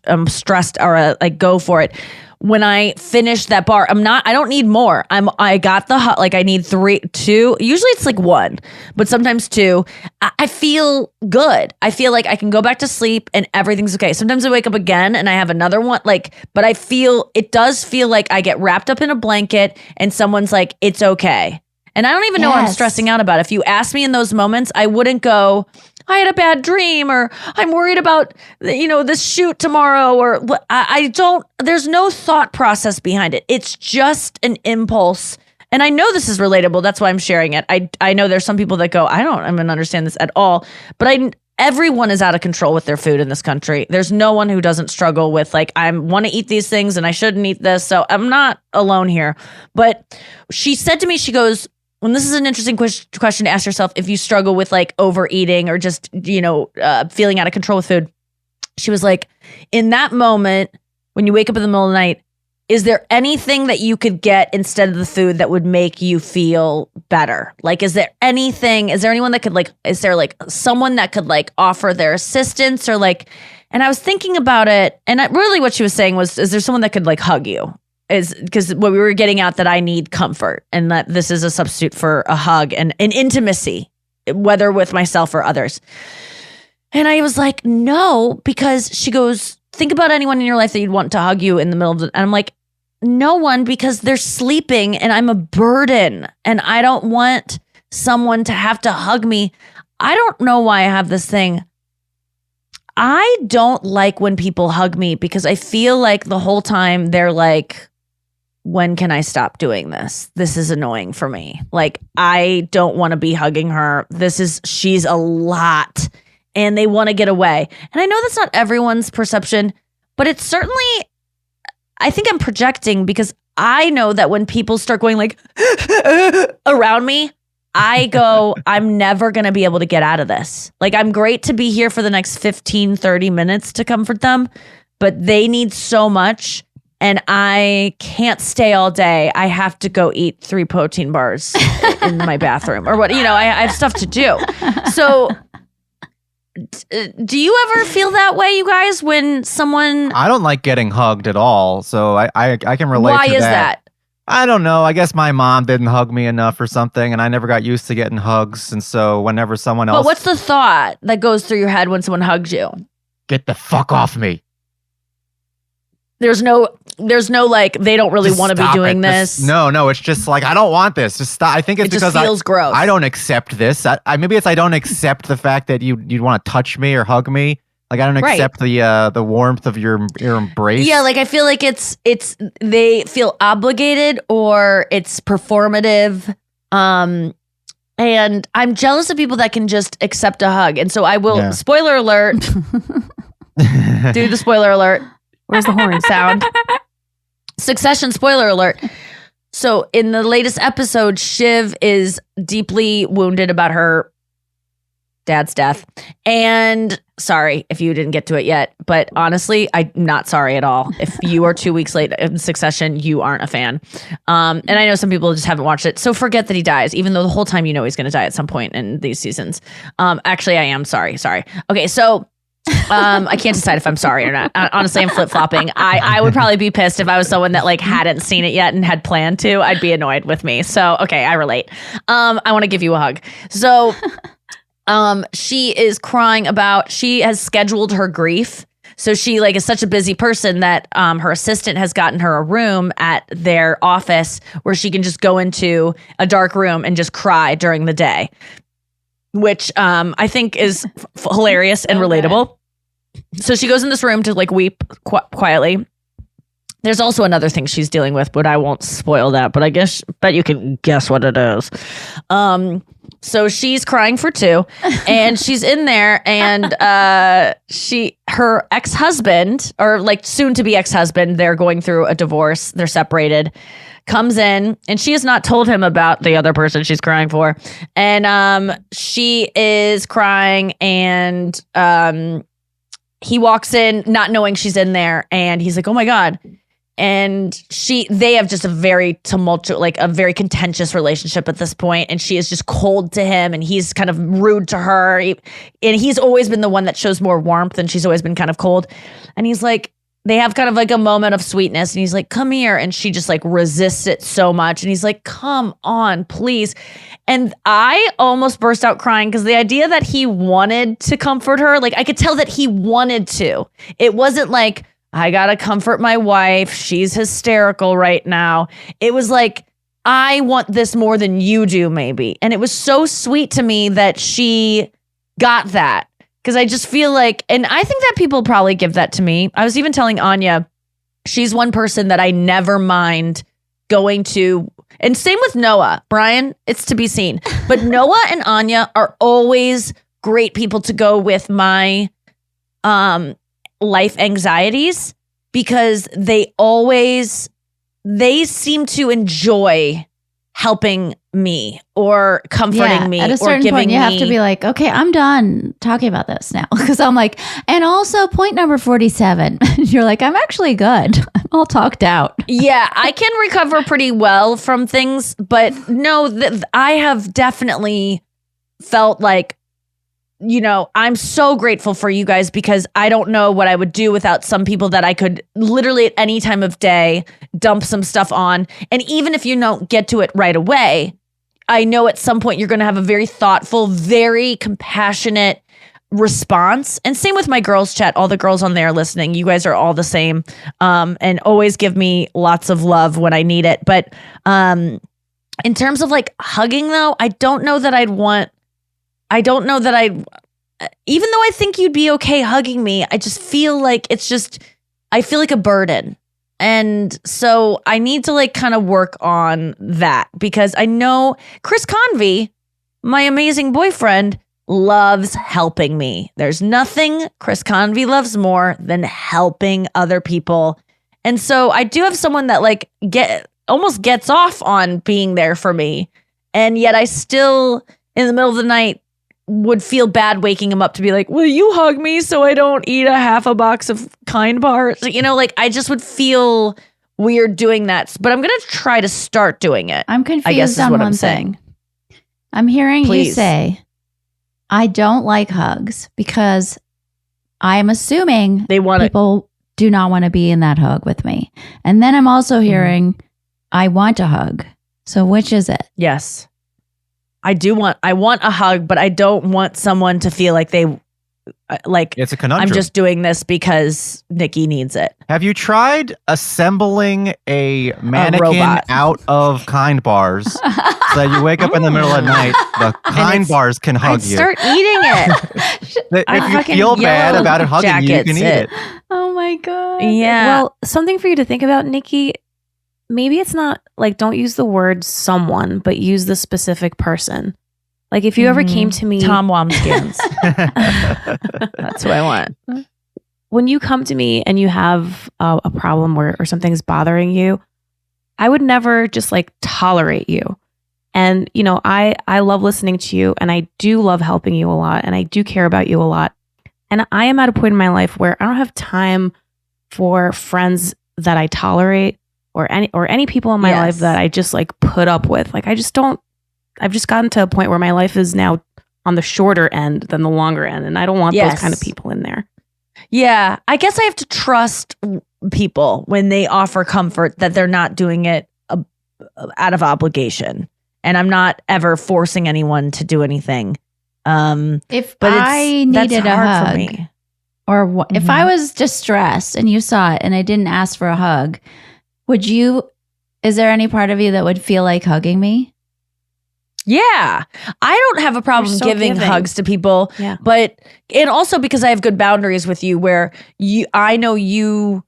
I'm stressed or I go for it, when I finish that bar, I don't need more. I got I need 2, usually it's like 1, but sometimes 2. I feel good. I feel like I can go back to sleep and everything's okay. Sometimes I wake up again and I have another one, but it does feel like I get wrapped up in a blanket and someone's like, it's okay. And I don't even know what I'm stressing out about. If you asked me in those moments, I wouldn't go, I had a bad dream, or I'm worried about, this shoot tomorrow, or I don't, there's no thought process behind it. It's just an impulse. And I know this is relatable. That's why I'm sharing it. I know there's some people that go, I don't even understand this at all. But everyone is out of control with their food in this country. There's no one who doesn't struggle with like, I want to eat these things and I shouldn't eat this. So I'm not alone here. But she said to me, she goes, and this is an interesting question to ask yourself if you struggle with like overeating or just, feeling out of control with food. She was like, in that moment, when you wake up in the middle of the night, is there anything that you could get instead of the food that would make you feel better? Like, is there anyone that could like, is there like someone that could like offer their assistance or like, and I was thinking about it. And really what she was saying was, is there someone that could like hug you? Is because what we were getting at that I need comfort and that this is a substitute for a hug and an intimacy, whether with myself or others. And I was like, no, because she goes, think about anyone in your life that you'd want to hug you in the middle of and I'm like, no one, because they're sleeping and I'm a burden and I don't want someone to have to hug me. I don't know why I have this thing. I don't like when people hug me because I feel like the whole time they're like, when can I stop doing this? This is annoying for me. Like, I don't want to be hugging her. She's a lot and they want to get away. And I know that's not everyone's perception, but it's certainly, I think I'm projecting because I know that when people start going like around me, I go, I'm never going to be able to get out of this. Like, I'm great to be here for the next 15, 30 minutes to comfort them, but they need so much and I can't stay all day. I have to go eat 3 protein bars in my bathroom or what, I have stuff to do. So do you ever feel that way, you guys, when someone... I don't like getting hugged at all, so I can relate to that. Why is that? I don't know. I guess my mom didn't hug me enough or something, and I never got used to getting hugs, and so whenever someone else... But what's the thought that goes through your head when someone hugs you? Get the fuck off me. There's no like, they don't really want to be doing this. No, it's just like, I don't want this. Just stop. I think it's because just feels gross. I don't accept this. Maybe it's I don't accept the fact that you'd want to touch me or hug me. Like, I don't accept the warmth of your embrace. Yeah, like I feel like it's they feel obligated or it's performative. And I'm jealous of people that can just accept a hug. And so I will, spoiler alert, do the spoiler alert. Where's the horn sound? Succession, spoiler alert. So in the latest episode, Shiv is deeply wounded about her dad's death. And sorry if you didn't get to it yet, but honestly, I'm not sorry at all. If you are 2 weeks late in Succession, you aren't a fan. And I know some people just haven't watched it. So forget that he dies, even though the whole time you know he's going to die at some point in these seasons. Actually, I am sorry. Okay, so I can't decide if I'm sorry or not. Honestly, I'm flip-flopping. I would probably be pissed if I was someone that like hadn't seen it yet and had planned to. I'd be annoyed with me. So, okay, I relate. I want to give you a hug. So, she is crying about, she has scheduled her grief. So she like is such a busy person that her assistant has gotten her a room at their office where she can just go into a dark room and just cry during the day, which I think is hilarious and relatable. So she goes in this room to like weep quietly. There's also another thing she's dealing with, but I won't spoil that. But bet you can guess what it is. So she's crying for 2, and she's in there, and her ex-husband, or like soon to be ex-husband, they're going through a divorce. They're separated. Comes in, and she has not told him about the other person she's crying for, and she is crying, and he walks in not knowing she's in there, and he's like, "Oh my God." And they have just a very tumultuous, like a very contentious relationship at this point. And she is just cold to him and he's kind of rude to her. And he's always been the one that shows more warmth and she's always been kind of cold. And he's like, they have kind of like a moment of sweetness and he's like, come here. And she just like resists it so much. And he's like, come on, please. And I almost burst out crying because the idea that he wanted to comfort her, like I could tell that he wanted to. It wasn't like, I gotta comfort my wife. She's hysterical right now. It was like, I want this more than you do, maybe. And it was so sweet to me that she got that. Because I just feel like, and I think that people probably give that to me. I was even telling Anya, she's one person that I never mind going to. And same with Noah. Brian, it's to be seen. But Noah and Anya are always great people to go with my life anxieties because they seem to enjoy helping me or comforting me at a or certain giving point, you me. have to be like, okay, I'm done talking about this now. Because I'm like, and also point number 47. You're like, I'm actually good. I'm all talked out. Yeah, I can recover pretty well from things, but no, I have definitely felt like, I'm so grateful for you guys because I don't know what I would do without some people that I could literally at any time of day dump some stuff on. And even if you don't get to it right away, I know at some point you're going to have a very thoughtful, very compassionate response. And same with my girls chat, all the girls on there listening. You guys are all the same and always give me lots of love when I need it. But in terms of like hugging though, I don't know that even though I think you'd be okay hugging me, I just feel like I feel like a burden. And so I need to like kind of work on that because I know Chris Convey, my amazing boyfriend, loves helping me. There's nothing Chris Convey loves more than helping other people. And so I do have someone that like almost gets off on being there for me. And yet I still, in the middle of the night, would feel bad waking him up to be like, will you hug me so I don't eat a half a box of Kind bars? Like I just would feel weird doing that. But I'm going to try to start doing it. I'm confused on one thing. I'm hearing you say, I don't like hugs because I'm assuming people do not want to be in that hug with me. And then I'm also hearing, I want a hug. So which is it? Yes. I want a hug, but I don't want someone to feel like it's a conundrum. I'm just doing this because Nikki needs it. Have you tried assembling a mannequin out of Kind bars so that you wake up in the middle of the night, the Kind bars can hug you? Start eating it. If you feel bad about it hugging you, you can eat it. Oh my God. Yeah. Well, something for you to think about, Nikki. Maybe it's not like, don't use the word someone, but use the specific person. Like if you ever came to me. Tom Wamskins. That's who I want. When you come to me and you have a problem or something's bothering you, I would never just like tolerate you. And, I love listening to you and I do love helping you a lot and I do care about you a lot. And I am at a point in my life where I don't have time for friends that I tolerate or any people in my life that I just like put up with. Like I've just gotten to a point where my life is now on the shorter end than the longer end. And I don't want those kind of people in there. Yeah. I guess I have to trust people when they offer comfort that they're not doing it out of obligation. And I'm not ever forcing anyone to do anything. If I needed a hug for me. Or if I was distressed and you saw it and I didn't ask for a hug, is there any part of you that would feel like hugging me? Yeah. I don't have a problem giving hugs to people, and also because I have good boundaries with you where I know you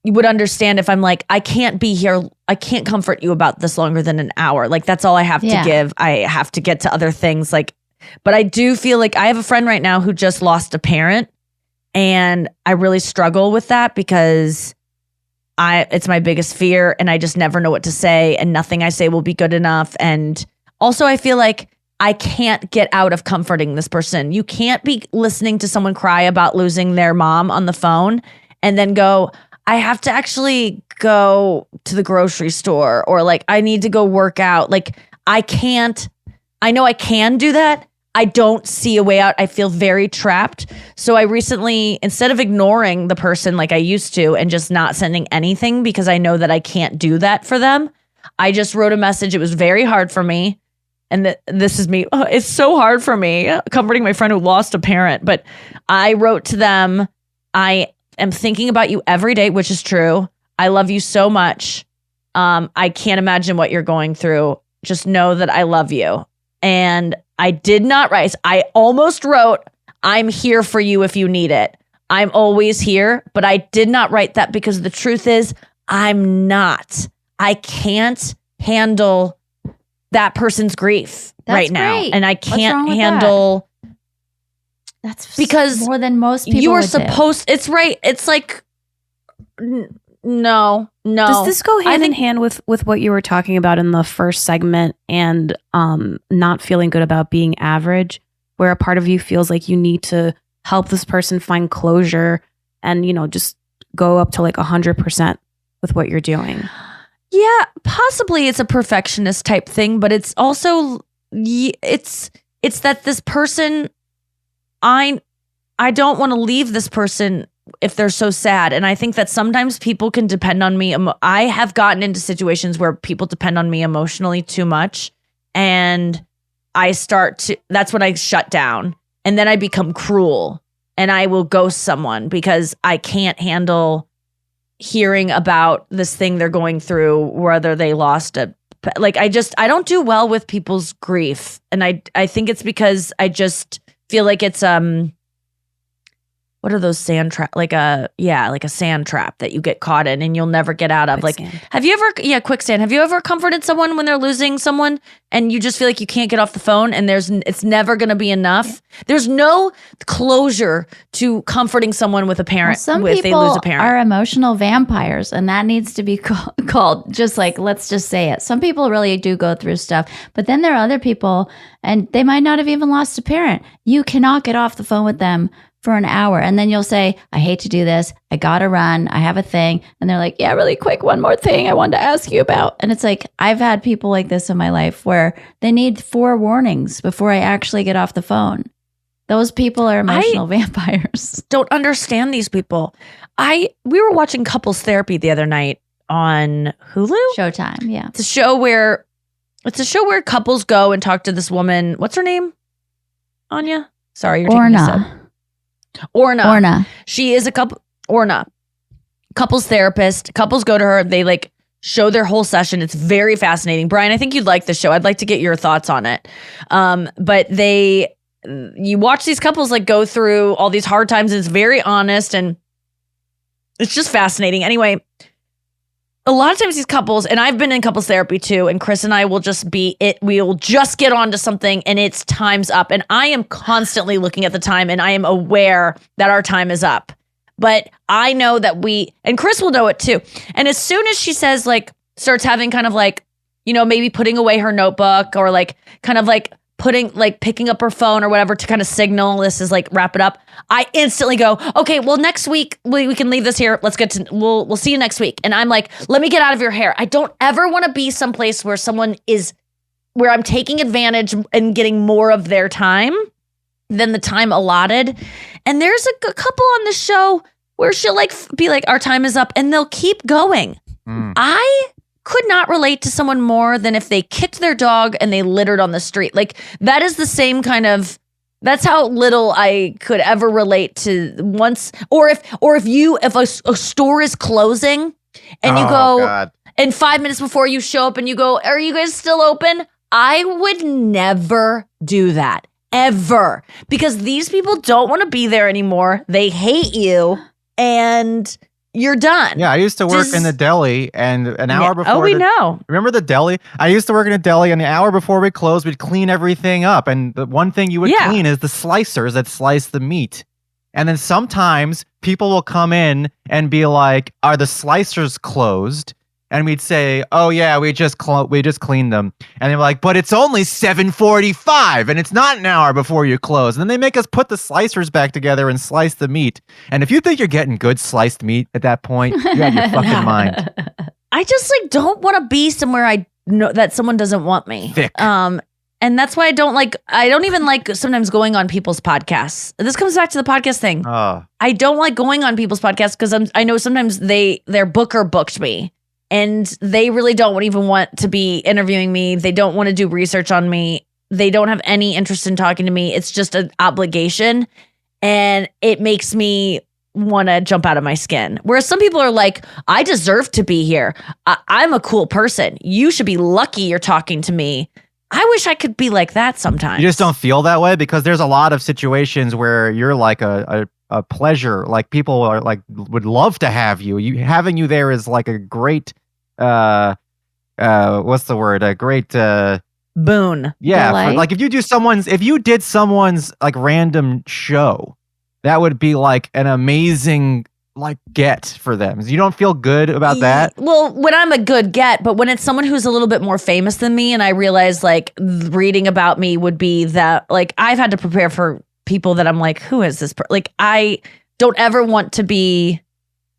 would understand if I'm like, I can't be here. I can't comfort you about this longer than an hour. Like that's all I have to give. I have to get to other things. But I do feel like I have a friend right now who just lost a parent and I really struggle with that because it's my biggest fear and I just never know what to say and nothing I say will be good enough. And also I feel like I can't get out of comforting this person. You can't be listening to someone cry about losing their mom on the phone and then go, I have to actually go to the grocery store or like I need to go work out. Like I know I can do that. I don't see a way out. I feel very trapped. So I recently, instead of ignoring the person like I used to and just not sending anything because I know that I can't do that for them, I just wrote a message. It was very hard for me. And this is me. It's so hard for me comforting my friend who lost a parent. But I wrote to them, I am thinking about you every day, which is true. I love you so much. I can't imagine what you're going through. Just know that I love you. And I did not write. I almost wrote, I'm here for you if you need it. I'm always here, but I did not write that because the truth is I'm not. I can't handle that person's grief right now. great. And I What's wrong can't with handle That's because more than most people. you are would do. supposed, it's right. It's like, no. Does this go hand in think- hand with what you were talking about in the first segment and not feeling good about being average, where a part of you feels like you need to help this person find closure and, just go up to like 100% with what you're doing? Yeah, possibly it's a perfectionist type thing, but it's also it's that this person, I don't want to leave this person if they're so sad, and I think that sometimes people can depend on me. I have gotten into situations where people depend on me emotionally too much, and that's when I shut down, and then I become cruel, and I will ghost someone because I can't handle hearing about this thing they're going through, whether they lost I don't do well with people's grief. And I think it's because I just feel like it's, what are those sand trap? Like a sand trap that you get caught in and you'll never get out of. Quicksand. Like, have you ever, quicksand. Have you ever comforted someone when they're losing someone and you just feel like you can't get off the phone and it's never going to be enough? There's no closure to comforting someone with a parent Some if they lose people a parent. are emotional vampires, and that needs to be called. Just like, let's just say it. Some people really do go through stuff, but then there are other people, and they might not have even lost a parent. You cannot get off the phone with them for an hour, and then you'll say, I hate to do this, I gotta run, I have a thing, and they're like, yeah, really quick, one more thing I wanted to ask you about. And it's like, I've had people like this in my life where they need 4 warnings before I actually get off the phone. Those people are emotional vampires. Don't understand these people. We were watching couples therapy the other night on Hulu. Showtime, yeah. It's a show where couples go and talk to this woman. What's her name? Anya? Sorry, you're taking a sip. Orna. She is a couples therapist. Couples go to her. They like show their whole session. It's very fascinating. Brian, I think you'd like the show. I'd like to get your thoughts on it. But you watch these couples like go through all these hard times. And it's very honest and it's just fascinating. Anyway, a lot of times these couples, and I've been in couples therapy too, and Chris and I will just we will just get onto something and it's time's up. And I am constantly looking at the time and I am aware that our time is up. But I know that and Chris will know it too. And as soon as she says like, starts having kind of like, maybe putting away her notebook or like kind of like picking up her phone or whatever to kind of signal this is like wrap it up, I instantly go, okay, well next week we can leave this here. Let's we'll see you next week. And I'm like, let me get out of your hair. I don't ever want to be someplace where where I'm taking advantage and getting more of their time than the time allotted. And there's a couple on the show where she'll like be like, our time is up, and they'll keep going. I could not relate to someone more than if they kicked their dog and they littered on the street. Like that is the same kind of, that's how little I could ever relate to once. Or if a store is closing and you go, God. and 5 minutes before you show up and you go, are you guys still open? I would never do that ever, because these people don't want to be there anymore. They hate you and you're done. Yeah, I used to work in the deli, and an hour before. Oh, we know. Remember the deli? I used to work in a deli, and the hour before we closed, we'd clean everything up. And the one thing you would clean is the slicers that slice the meat. And then sometimes people will come in and be like, "Are the slicers closed?" And we'd say, "Oh yeah, we just cleaned them." And they're like, "But it's only 7:45, and it's not an hour before you close." And then they make us put the slicers back together and slice the meat. And if you think you're getting good sliced meat at that point, you're out of your fucking mind. I just like don't want to be somewhere I know that someone doesn't want me. Thick. And that's why I don't even like sometimes going on people's podcasts. This comes back to the podcast thing. I don't like going on people's podcasts because I know sometimes their booker booked me. And they really don't even want to be interviewing me. They don't want to do research on me. They don't have any interest in talking to me. It's just an obligation. And it makes me want to jump out of my skin. Whereas some people are like, I deserve to be here. I'm a cool person. You should be lucky you're talking to me. I wish I could be like that sometimes. You just don't feel that way because there's a lot of situations where you're like a pleasure. Like people are like would love to have you. Having you there is like a great what's the word? A great boon. Yeah, Delight? like if you did someone's like random show, that would be like an amazing like get for them. You don't feel good about that? Well, when I'm a good get, but when it's someone who's a little bit more famous than me and I realize like reading about me would be that like I've had to prepare for people that I'm like, who is this? Like I don't ever want to be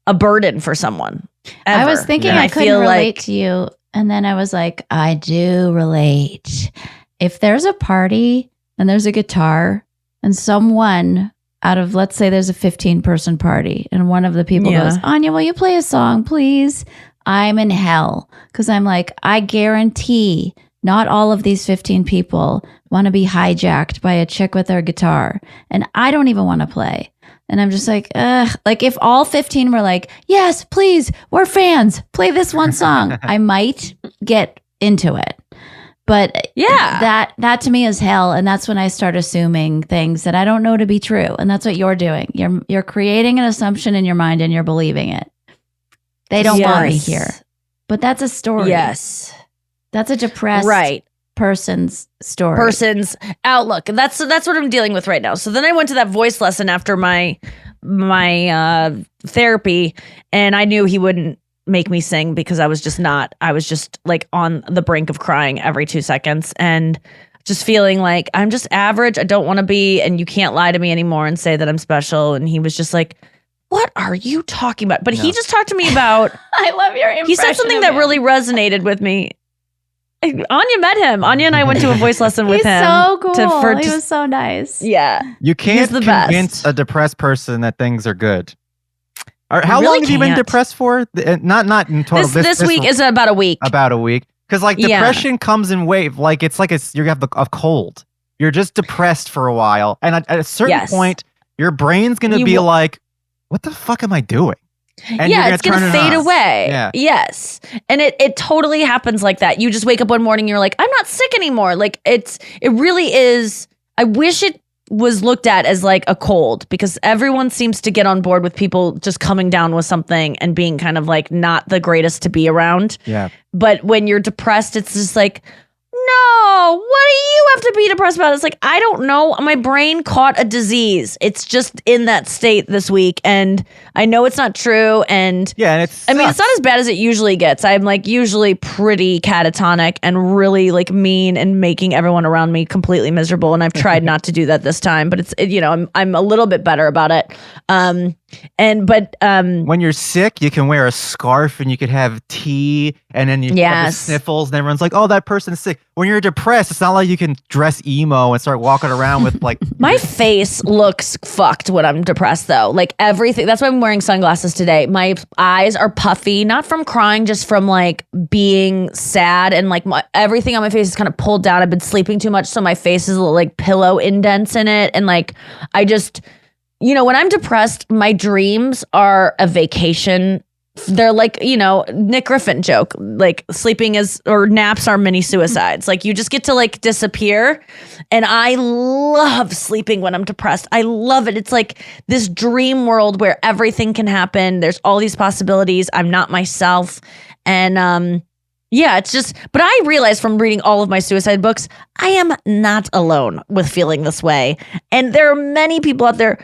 a burden for someone. Ever. I was thinking And I couldn't feel relate like- to you. And then I was like, I do relate. If there's a party and there's a guitar and someone out of, let's say there's a 15-person party and one of the people Yeah. goes, Anya, will you play a song, please? I'm in hell. Because I'm like, I guarantee not all of these 15 people want to be hijacked by a chick with their guitar. And I don't even want to play. And I'm just like, ugh. Like if all 15 were like, yes, please, we're fans, play this one song, I might get into it. But Yeah. that to me is hell. And that's when I start assuming things that I don't know to be true. And that's what you're doing. You're creating an assumption in your mind and you're believing it. They don't want me Yes. here. But that's a story. Yes. That's a depressed Right. person's story. Person's outlook. That's what I'm dealing with right now. So then I went to that voice lesson after my therapy, and I knew he wouldn't make me sing because I was just like on the brink of crying every 2 seconds and just feeling like I'm just average. I don't want to be, and you can't lie to me anymore and say that I'm special. And he was just like, what are you talking about? But he just talked to me about, I love your impression. he said something that really resonated with me. Anya met him. Anya and I went to a voice lesson with He's him. so cool. to He was so nice. yeah. You can't the convince best. a depressed person that things are good. How really long have you been can't. depressed for? Not in total. This week is about a week. about a week. Because like Yeah. depression comes in wave. Like it's like you have a cold. You're just depressed for a while, and at a certain Yes. point, your brain's gonna You be will- like, "What the fuck am I doing?" And Yeah, you're it's gonna turn it fade on. away. Yeah. Yes. And it totally happens like that. You just wake up one morning, you're like, I'm not sick anymore. Like it really is. I wish it was looked at as like a cold because everyone seems to get on board with people just coming down with something and being kind of like not the greatest to be around. Yeah. But when you're depressed, it's just like, no, what do you have to be depressed about? It's like, I don't know. My brain caught a disease. It's just in that state this week. And I know it's not true. And Yeah, and it's. I mean, it's not as bad as it usually gets. I'm like usually pretty catatonic and really like mean and making everyone around me completely miserable. And I've tried not to do that this time, but I'm a little bit better about it. When you're sick, you can wear a scarf and you could have tea, and then you have the Yes. sniffles, and everyone's like, "Oh, that person's sick." When you're depressed, it's not like you can dress emo and start walking around with like. My face looks fucked when I'm depressed, though. Like everything. That's why I'm wearing sunglasses today. My eyes are puffy, not from crying, just from like being sad, and like everything on my face is kind of pulled down. I've been sleeping too much, so my face is a little like pillow indents in it, and like I just, when I'm depressed, my dreams are a vacation. They're like, Nick Griffin joke, like naps are mini suicides. Like you just get to like disappear. And I love sleeping when I'm depressed. I love it. It's like this dream world where everything can happen. There's all these possibilities. I'm not myself. And, yeah, it's just, but I realized from reading all of my suicide books, I am not alone with feeling this way. And there are many people out there.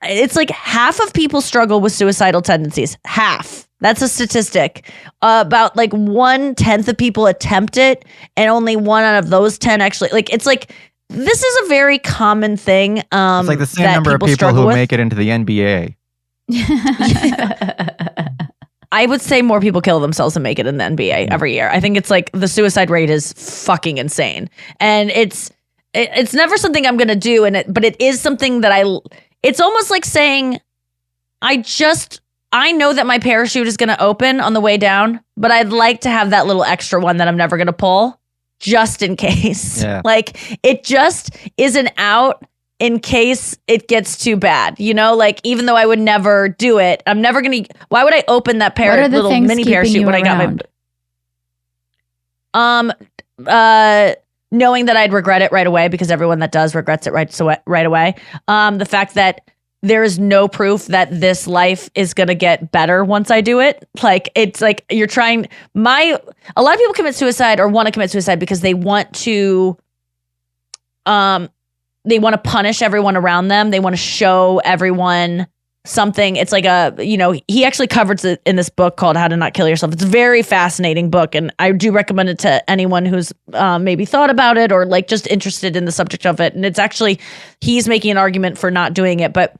It's like half of people struggle with suicidal tendencies. Half. That's a statistic. About like 1/10 of people attempt it, and only 1 out of those 10 actually. Like it's like this is a very common thing. It's like the same that number of people struggle who with. make it into the NBA. I would say more people kill themselves and make it in the NBA every year. I think it's like the suicide rate is fucking insane, and it's never something I'm gonna do. But it is something that it's almost like saying, I know that my parachute is gonna open on the way down, but I'd like to have that little extra one that I'm never gonna pull, just in case. Yeah. Like it just isn't out in case it gets too bad, like even though I would never do it, I'm never gonna. Why would I open that What are the little things mini keeping parachute you when I got around? my knowing that I'd regret it right away, because everyone that does regrets it right away. The fact that there is no proof that this life is going to get better once I do it. Like, it's like you're trying. A lot of people commit suicide or want to commit suicide because they want to punish everyone around them. They want to show everyone something. It's like he actually covers it in this book called How to Not Kill Yourself. It's a very fascinating book, and I do recommend it to anyone who's maybe thought about it or like just interested in the subject of it. And it's actually, he's making an argument for not doing it, but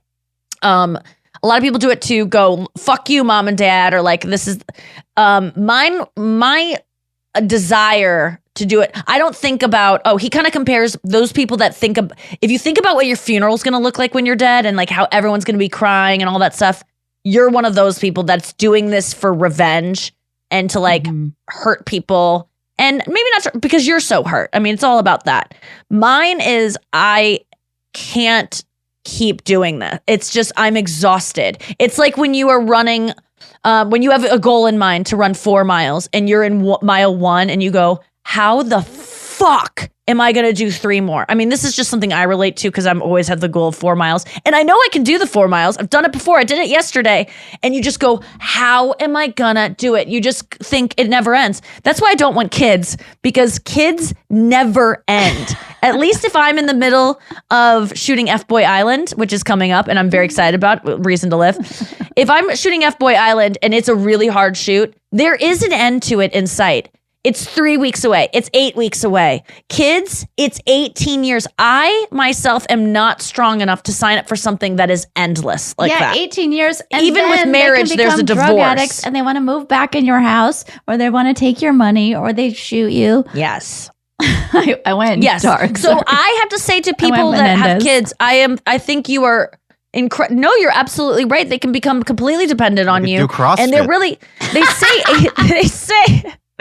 a lot of people do it to go, fuck you, mom and dad, or like, this is my desire to do it. I don't think about, he kind of compares those people that think of, if you think about what your funeral is going to look like when you're dead and like how everyone's going to be crying and all that stuff, you're one of those people that's doing this for revenge and to like hurt people. And maybe not because you're so hurt. I mean, it's all about that. Mine is, I can't keep doing that. It's just, I'm exhausted. It's like when you are running, when you have a goal in mind to run 4 miles and you're in mile 1 and you go, how the fuck am I going to do 3 more? I mean, this is just something I relate to because I'm always had the goal of 4 miles and I know I can do the 4 miles. I've done it before. I did it yesterday. And you just go, how am I going to do it? You just think it never ends. That's why I don't want kids, because kids never end. At least if I'm in the middle of shooting F-Boy Island, which is coming up and I'm very excited about, Reason to Live. If I'm shooting F-Boy Island and it's a really hard shoot, there is an end to it in sight. It's 3 weeks away. It's 8 weeks away. Kids, it's 18 years. I myself am not strong enough to sign up for something that is endless like that. 18 years. And even with then marriage, they can there's a become drug divorce. addicts and they want to move back in your house, or they want to take your money, or they shoot you. Yes. I went Yes. dark. So Sorry. I have to say to people that have Menendez. kids, I think you are no, you're absolutely right. They can become completely dependent on you. Do CrossFit. And they're really, they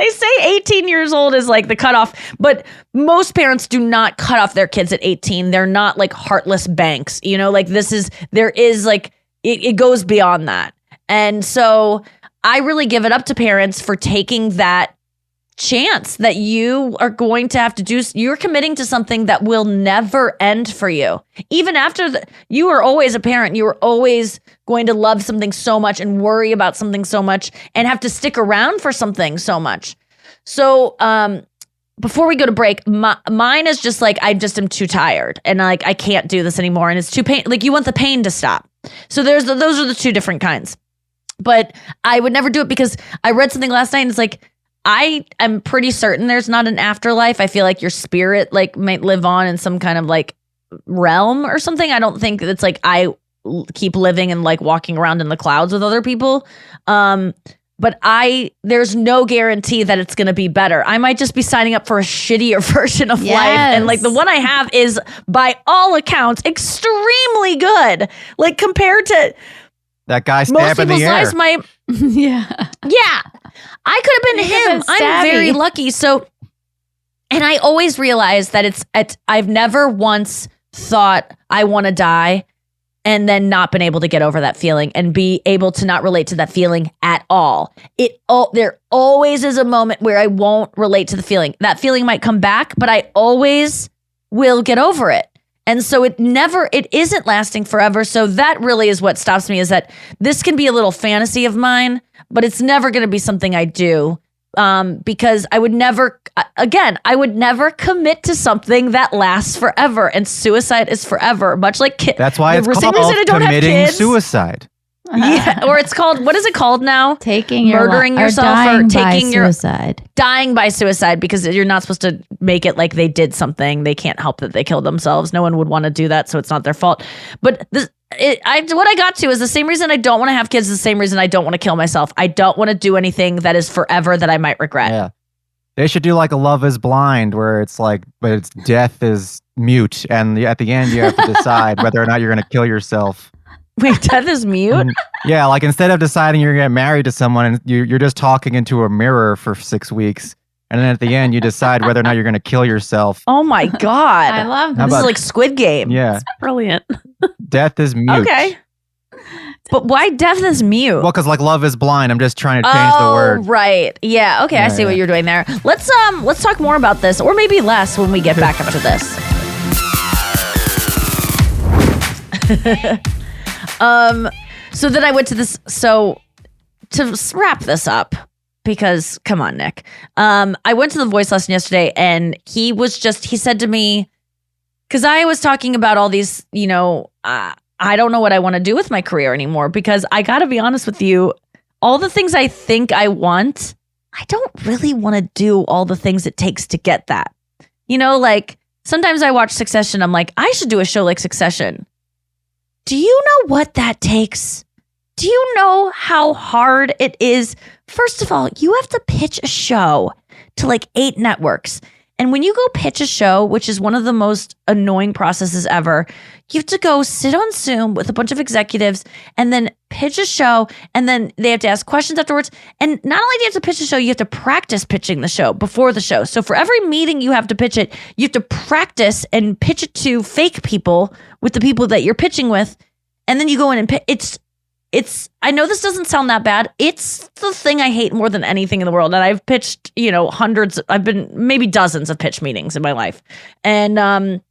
say 18 years old is like the cutoff, but most parents do not cut off their kids at 18. They're not like heartless banks, like there is like, it goes beyond that. And so I really give it up to parents for taking that chance that you are going to have to do. You're committing to something that will never end for you. Even after you are always a parent, you are always going to love something so much and worry about something so much and have to stick around for something so much. So before we go to break, mine is just like, I just am too tired and like I can't do this anymore, and it's too pain. Like, you want the pain to stop. So those are the two different kinds. But I would never do it because I read something last night and it's like, I am pretty certain there's not an afterlife. I feel like your spirit like might live on in some kind of like realm or something. I don't think it's like I keep living and like walking around in the clouds with other people. But there's no guarantee that it's going to be better. I might just be signing up for a shittier version of life. And like the one I have is by all accounts extremely good. Like compared to that guy most stabbing people's the air. lives, yeah. I could have been him. I'm very lucky. So, and I always realize that I've never once thought I want to die and then not been able to get over that feeling and be able to not relate to that feeling at all. There always is a moment where I won't relate to the feeling. That feeling might come back, but I always will get over it. And so it isn't lasting forever. So that really is what stops me, is that this can be a little fantasy of mine, but it's never going to be something I do. Because I would never commit to something that lasts forever, and suicide is forever, much like kids. That's why it's called committing suicide. Yeah, or it's called, what is it called now? Murdering yourself or taking suicide. Dying by suicide, because you're not supposed to make it like they did something. They can't help that they killed themselves. No one would want to do that, so it's not their fault. But what I got to is the same reason I don't want to have kids, the same reason I don't want to kill myself. I don't want to do anything that is forever that I might regret. Yeah. They should do like a Love is Blind, where it's like, but it's death is mute. And at the end, you have to decide whether or not you're going to kill yourself. Wait, death is mute? Yeah, like instead of deciding you're going to get married to someone, and you're just talking into a mirror for 6 weeks. And then at the end, you decide whether or not you're going to kill yourself. Oh my God. I love this. This is like Squid Game. Yeah. Brilliant. Death is mute. Okay. But why deaf is mute? Well, because like love is blind. I'm just trying to change the word. Right. Yeah. Okay. I see what you're doing there. Let's talk more about this, or maybe less when we get back up to this. So then I went to this. So to wrap this up, because come on, Nick. I went to the voice lesson yesterday, and he said to me, because I was talking about all these, I don't know what I want to do with my career anymore, because I got to be honest with you, all the things I think I want, I don't really want to do all the things it takes to get that. Like sometimes I watch Succession, I'm like, I should do a show like Succession. Do you know what that takes? Do you know how hard it is? First of all, you have to pitch a show to like 8 networks. And when you go pitch a show, which is one of the most annoying processes ever, you have to go sit on Zoom with a bunch of executives and then pitch a show. And then they have to ask questions afterwards. And not only do you have to pitch the show, you have to practice pitching the show before the show. So for every meeting you have to pitch it, you have to practice and pitch it to fake people with the people that you're pitching with. And then you go in and pitch. I know this doesn't sound that bad. It's the thing I hate more than anything in the world. And I've pitched, I've been maybe dozens of pitch meetings in my life. And then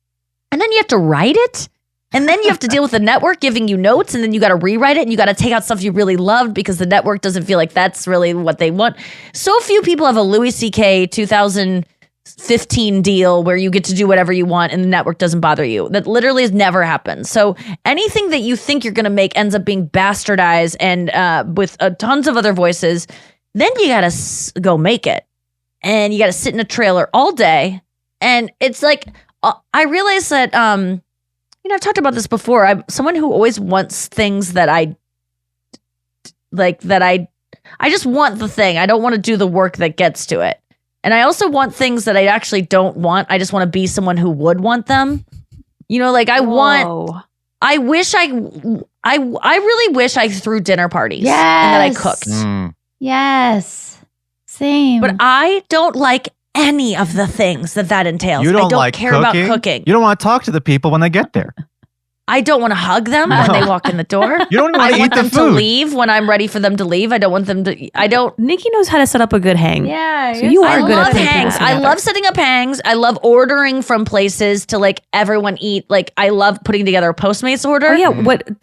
you have to write it. And then you have to deal with the network giving you notes. And then you got to rewrite it. And you got to take out stuff you really loved because the network doesn't feel like that's really what they want. So few people have a Louis C.K. 2015 deal where you get to do whatever you want and the network doesn't bother you. That literally has never happened. So anything that you think you're going to make ends up being bastardized and with tons of other voices. Then you got to go make it. And you got to sit in a trailer all day. And it's like, I realize that, I've talked about this before. I'm someone who always wants things that I just want the thing. I don't want to do the work that gets to it. And I also want things that I actually don't want. I just want to be someone who would want them. I really wish I threw dinner parties and that I cooked. Yes. Same. But I don't like any of the things that entails. You don't I don't like care about cooking. You don't want to talk to the people when they get there. I don't want to hug them when they walk in the door. You don't want to eat want the them food. to leave when I'm ready for them to leave. I don't want them to. Nikki knows how to set up a good hang. Yeah. So you are I good love at putting hangs. things I together. love setting up hangs. I love ordering from places to like everyone eat. Like I love putting together a Postmates order. Oh yeah,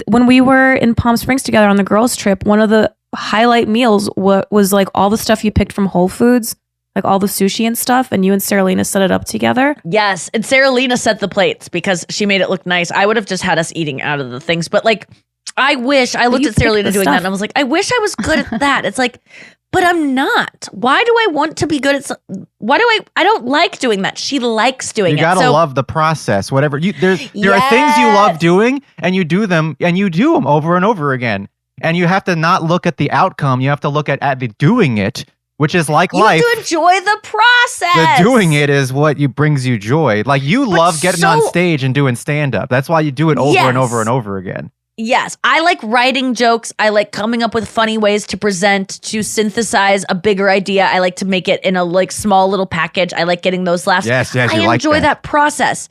when we were in Palm Springs together on the girls' trip, one of the highlight meals was like all the stuff you picked from Whole Foods, like all the sushi and stuff, and you and Sarah Lena set it up together. Yes, and Sarah Lena set the plates because she made it look nice. I would have just had us eating out of the things, but like, I wish I looked you at Sarah picked Lena the doing that, stuff. and I was like, I wish I was good at that. It's like, but I'm not. Why do I want to be good at? Why do I don't like doing that. She likes doing it. You gotta So- love the process. Whatever there are things you love doing, and you do them over and over again. And you have to not look at the outcome. You have to look at the doing it, which is like You life. have to enjoy the process. The doing it is what brings you joy. Like you love getting on stage and doing stand-up. That's why you do it over and over and over again. Yes, I like writing jokes. I like coming up with funny ways to present, to synthesize a bigger idea. I like to make it in a like small little package. I like getting those laughs. Yes, I you like enjoy that process.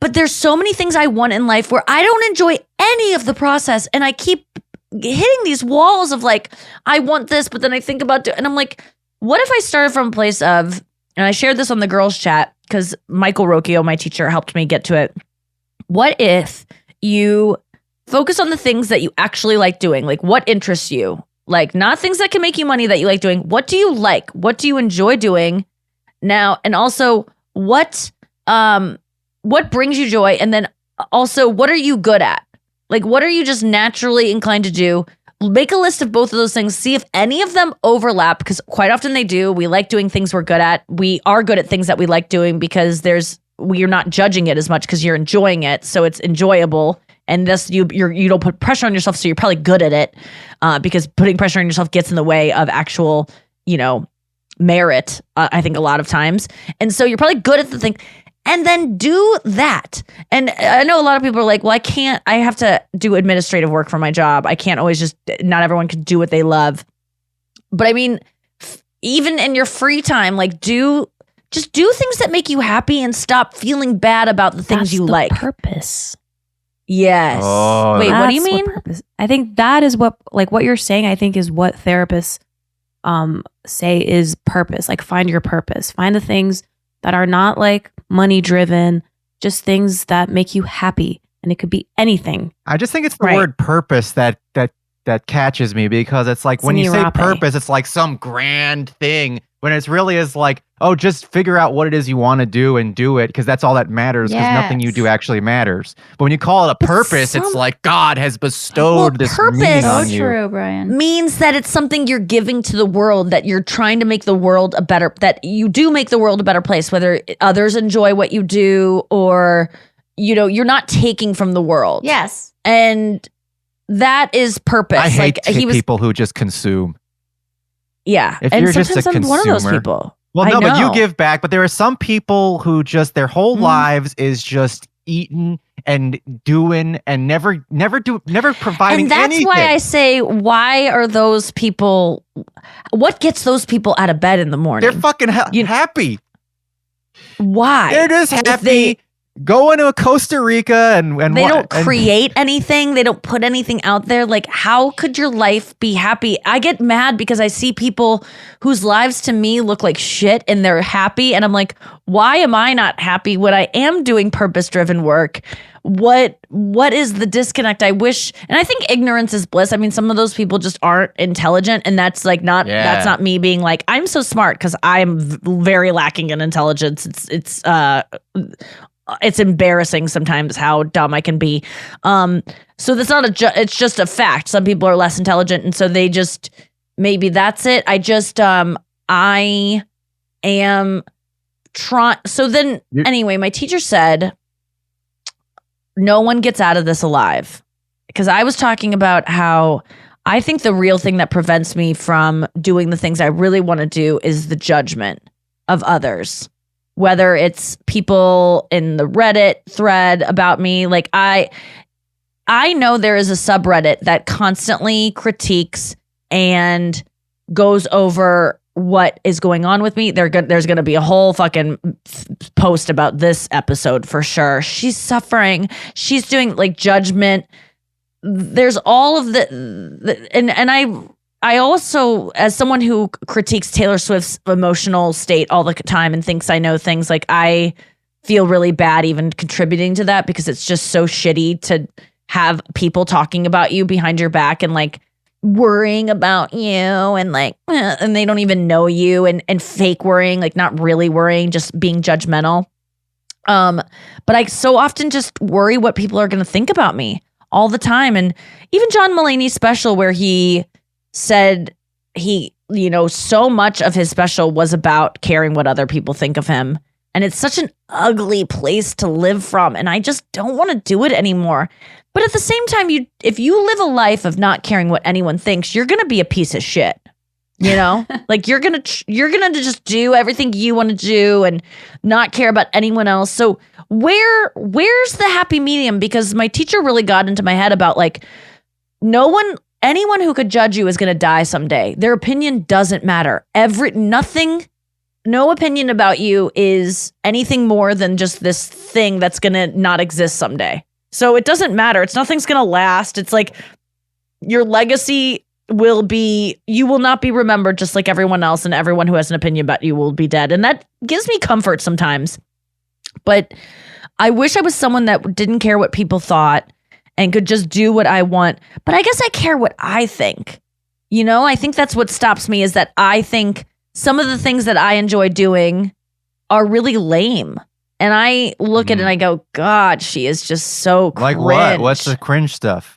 But there's so many things I want in life where I don't enjoy any of the process, and I keep hitting these walls of like, I want this, but then I think about it, and I'm like, what if I started from a place of, and I shared this on the girls' chat because Michael Rocchio, my teacher, helped me get to it. What if you focus on the things that you actually like doing, like what interests you, like not things that can make you money that you like doing. What do you like? What do you enjoy doing now? And also what brings you joy? And then also, what are you good at? Like, what are you just naturally inclined to do? Make a list of both of those things. See if any of them overlap, because quite often they do. We like doing things we're good at. We are good at things that we like doing because you're not judging it as much because you're enjoying it. So it's enjoyable. And thus you don't put pressure on yourself. So you're probably good at it because putting pressure on yourself gets in the way of actual, merit, I think a lot of times. And so you're probably good at the thing. And then do that. And I know a lot of people are like, well, I have to do administrative work for my job. I can't always not everyone can do what they love. But I mean, even in your free time, like do things that make you happy and stop feeling bad about the things That's you the like. Purpose. Yes. Oh. Wait, what do you That's mean? purpose. I think that is what you're saying. I think is what therapists say is purpose. Like find your purpose. Find the things that are not like money driven, just things that make you happy, and it could be anything. I just think it's the Right. word purpose that catches me, because it's like when you say Senior Rape. purpose, it's like some grand thing, when it's really is like, oh, just figure out what it is you want to do and do it, because that's all that matters, because nothing you Yes. do actually matters. But when you call it a purpose, it's like God has bestowed this purpose- meaning So on you. true, Brian. Means that it's something you're giving to the world, that you're trying to make the world that you do make the world a better place, whether others enjoy what you do or, you're not taking from the world. Yes. And that is purpose. I hate he was, people who just consume. yeah. If and you're just a sometimes I'm one of those consumer. people. Well, I no, but you know. give back. But there are some people who just their whole lives is just eating and doing and never providing And that's anything. why I say, why are those people? What gets those people out of bed in the morning? They're fucking happy. Why? They're just If happy they- going to Costa Rica and They wa- don't and- create anything. They don't put anything out there. Like, how could your life be happy? I get mad because I see people whose lives to me look like shit and they're happy. And I'm like, why am I not happy when I am doing purpose-driven work? What is the disconnect? I wish, and I think ignorance is bliss. I mean, some of those people just aren't intelligent, and that's like not Yeah. that's not me being like I'm so smart, because I'm very lacking in intelligence. It's embarrassing sometimes how dumb I can be. So that's not it's just a fact. Some people are less intelligent, and so they just, maybe that's it. I am trying. So then anyway, my teacher said, no one gets out of this alive. Because I was talking about how I think the real thing that prevents me from doing the things I really want to do is the judgment of others. Whether it's people in the Reddit thread about me, like I know there is a subreddit that constantly critiques and goes over what is going on with me. There's going to be a whole fucking post about this episode for sure. She's suffering. She's doing like judgment. There's all of and I also, as someone who critiques Taylor Swift's emotional state all the time and thinks I know things, like I feel really bad even contributing to that, because it's just so shitty to have people talking about you behind your back and like worrying about you and like, and they don't even know you, and fake worrying, like not really worrying, just being judgmental. But I so often just worry what people are going to think about me all the time. And even John Mulaney's special, where he said so much of his special was about caring what other people think of him. And it's such an ugly place to live from. And I just don't want to do it anymore. But at the same time, if you live a life of not caring what anyone thinks, you're going to be a piece of shit. Like you're going to just do everything you want to do and not care about anyone else. So where's the happy medium? Because my teacher really got into my head about like, anyone who could judge you is going to die someday. Their opinion doesn't matter. No opinion about you is anything more than just this thing that's going to not exist someday. So it doesn't matter. Nothing's going to last. It's like your legacy you will not be remembered just like everyone else, and everyone who has an opinion about you will be dead. And that gives me comfort sometimes. But I wish I was someone that didn't care what people thought and could just do what I want. But I guess I care what I think. I think that's what stops me, is that I think some of the things that I enjoy doing are really lame. And I look at it and I go, God, she is just so cringe. Like what? What's the cringe stuff?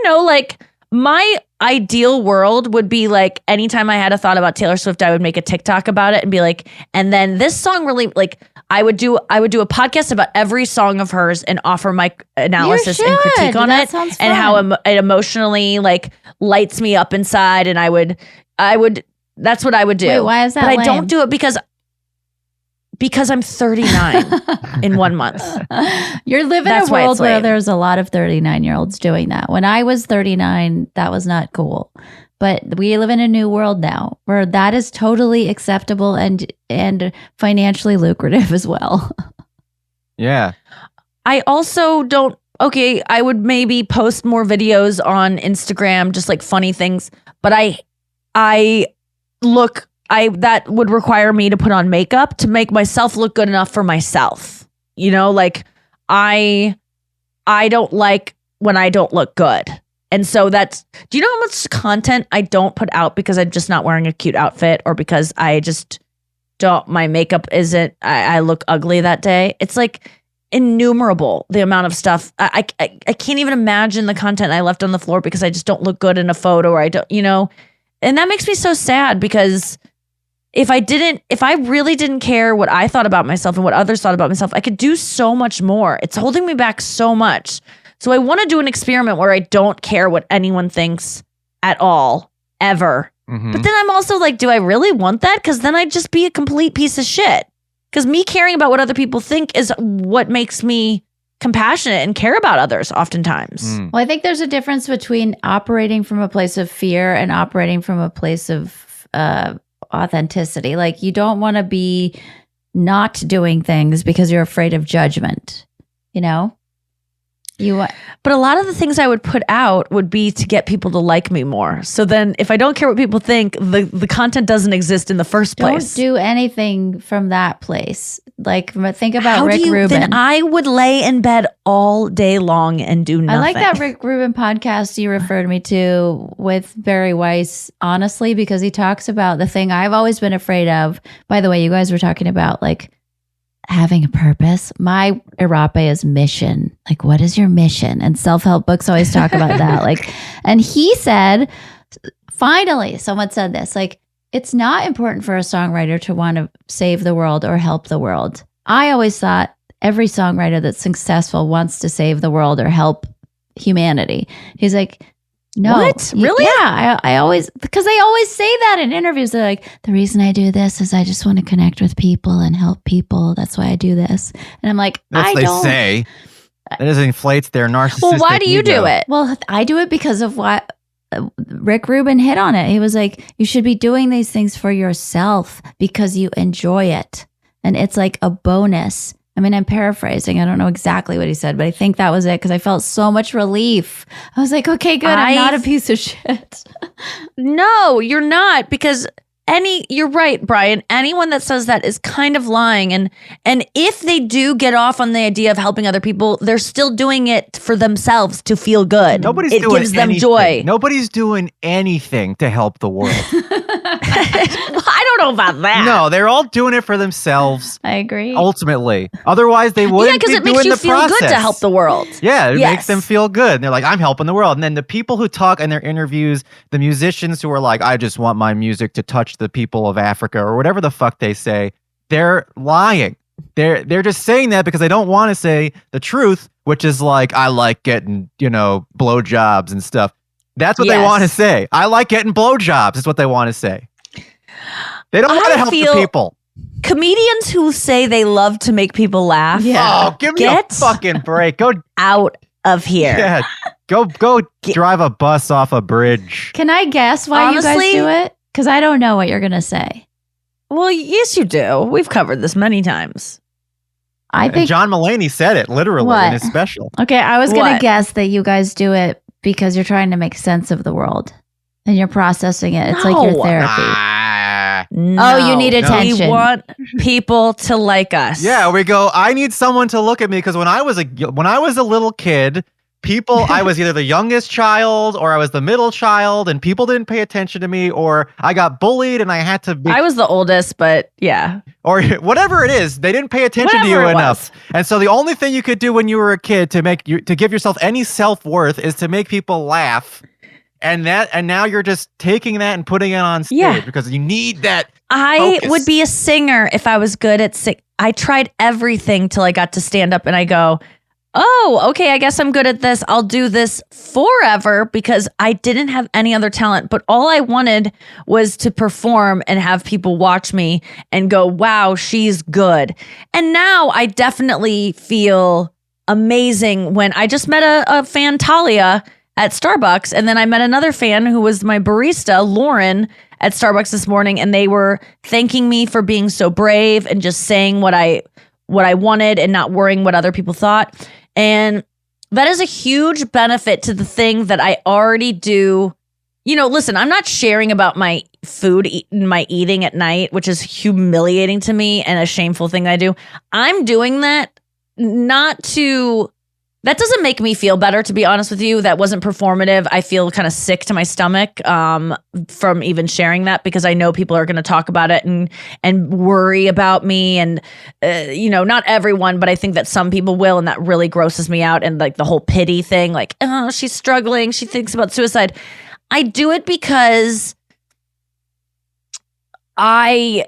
Like my ideal world would be like, anytime I had a thought about Taylor Swift, I would make a TikTok about it and be like, and then this song really, like, I would do a podcast about every song of hers and offer my analysis and critique on That it, sounds and fun. how it emotionally like lights me up inside. And I would that's what I would do. Wait, why is that But I lame? don't do it because I'm 39 in 1 month. You're living That's in a why world it's where lame. there's a lot of 39-year-olds doing that. When I was 39, that was not cool. But we live in a new world now where that is totally acceptable and financially lucrative as well. Yeah. I also don't okay, I would maybe post more videos on Instagram, just like funny things, but that would require me to put on makeup to make myself look good enough for myself. You know, like I don't like when I don't look good. And so do you know how much content I don't put out because I'm just not wearing a cute outfit or because I just my makeup isn't, I look ugly that day? It's like innumerable, the amount of stuff. I can't even imagine the content I left on the floor because I just don't look good in a photo or I don't, you know, and that makes me so sad because if I really didn't care what I thought about myself and what others thought about myself, I could do so much more. It's holding me back so much. So I want to do an experiment where I don't care what anyone thinks at all, ever. Mhm. But then I'm also like, do I really want that? Because then I'd just be a complete piece of shit. Because me caring about what other people think is what makes me compassionate and care about others oftentimes. Mm. Well, I think there's a difference between operating from a place of fear and operating from a place of authenticity. Like you don't want to be not doing things because you're afraid of judgment, you know? But a lot of the things I would put out would be to get people to like me more. So then if I don't care what people think, the content doesn't exist in the first place. Don't do anything from that place. Like think about How Rick do you, Rubin. Then I would lay in bed all day long and do nothing. I like that Rick Rubin podcast you referred me to with Barry Weiss, honestly, because he talks about the thing I've always been afraid of. By the way, you guys were talking about like having a purpose. My Arape is mission. Like, what is your mission? And self-help books always talk about that. Like, and he said, finally, someone said this, like, it's not important for a songwriter to want to save the world or help the world. I always thought every songwriter that's successful wants to save the world or help humanity. He's like, no. What? Really? Yeah. I always, because they always say that in interviews. They're like, the reason I do this is I just want to connect with people and help people. That's why I do this. And I'm like, That's I what they don't. say. That just inflates their narcissistic Well, why do you ego. do it? Well, I do it because of what Rick Rubin hit on it. He was like, you should be doing these things for yourself because you enjoy it. And it's like a bonus. I mean, I'm paraphrasing. I don't know exactly what he said, but I think that was it because I felt so much relief. I was like, okay, good. I'm not a piece of shit. No, you're not, because you're right, Brian. Anyone that says that is kind of lying. And if they do get off on the idea of helping other people, they're still doing it for themselves to feel good. Nobody's it doing gives them anything. joy. Nobody's doing anything to help the world. I don't know about that. No, they're all doing it for themselves. I agree. Ultimately, otherwise they wouldn't. Yeah, because be it makes doing you the feel good to process. help the world. Yeah, it Yes. makes them feel good. And they're like, I'm helping the world. And then the people who talk in their interviews, the musicians who are like, I just want my music to touch the people of Africa or whatever the fuck they say, they're lying. They're just saying that because they don't want to say the truth, which is like, I like getting, blowjobs and stuff. That's what they Yes. want to say. I like getting blowjobs is what they want to say. They don't want to help the people. Comedians who say they love to make people laugh, Oh, give me Get a fucking break. Go out of here. Yeah, go drive a bus off a bridge. Can I guess why you Honestly- guys do it? Because I don't know what you're going to say. Well, yes, you do. We've covered this many times. I think, John Mulaney said it literally What? in his special. okay, I was going to What? guess that you guys do it because you're trying to make sense of the world and you're processing it. It's like your No. therapy. Ah. No. you need attention. We want people to like us. Yeah, we go. I need someone to look at me because when I was a little kid, I was either the youngest child or I was the middle child, and people didn't pay attention to me, or I got bullied and I had to be, I was the oldest, but yeah. or whatever it is. They didn't pay attention to you Whatever it enough, and so the only thing you could do when you were a kid to give yourself any self-worth is to make people laugh. And now you're just taking that and putting it on stage Yeah. because you need that. I Focus. would be a singer if I was good at I tried everything till I got to stand up and I go, oh, okay, I guess I'm good at this. I'll do this forever because I didn't have any other talent. But all I wanted was to perform and have people watch me and go, wow, she's good. And now I definitely feel amazing when I just met a fan, Talia, at Starbucks. And then I met another fan who was my barista, Lauren, at Starbucks this morning. And they were thanking me for being so brave and just saying what I wanted and not worrying what other people thought. And That is a huge benefit to the thing that I already do. You know, listen, I'm not sharing about my food, my eating at night, which is humiliating to me and a shameful thing I do. I'm doing that not to, that doesn't make me feel better, to be honest with you. That wasn't performative. I feel kind of sick to my stomach from even sharing that, because I know people are going to talk about it and worry about me. And, you know, not everyone, but I think that some people will. And that really grosses me out. And like the whole pity thing, like, oh, she's struggling. She thinks about suicide. I do it because I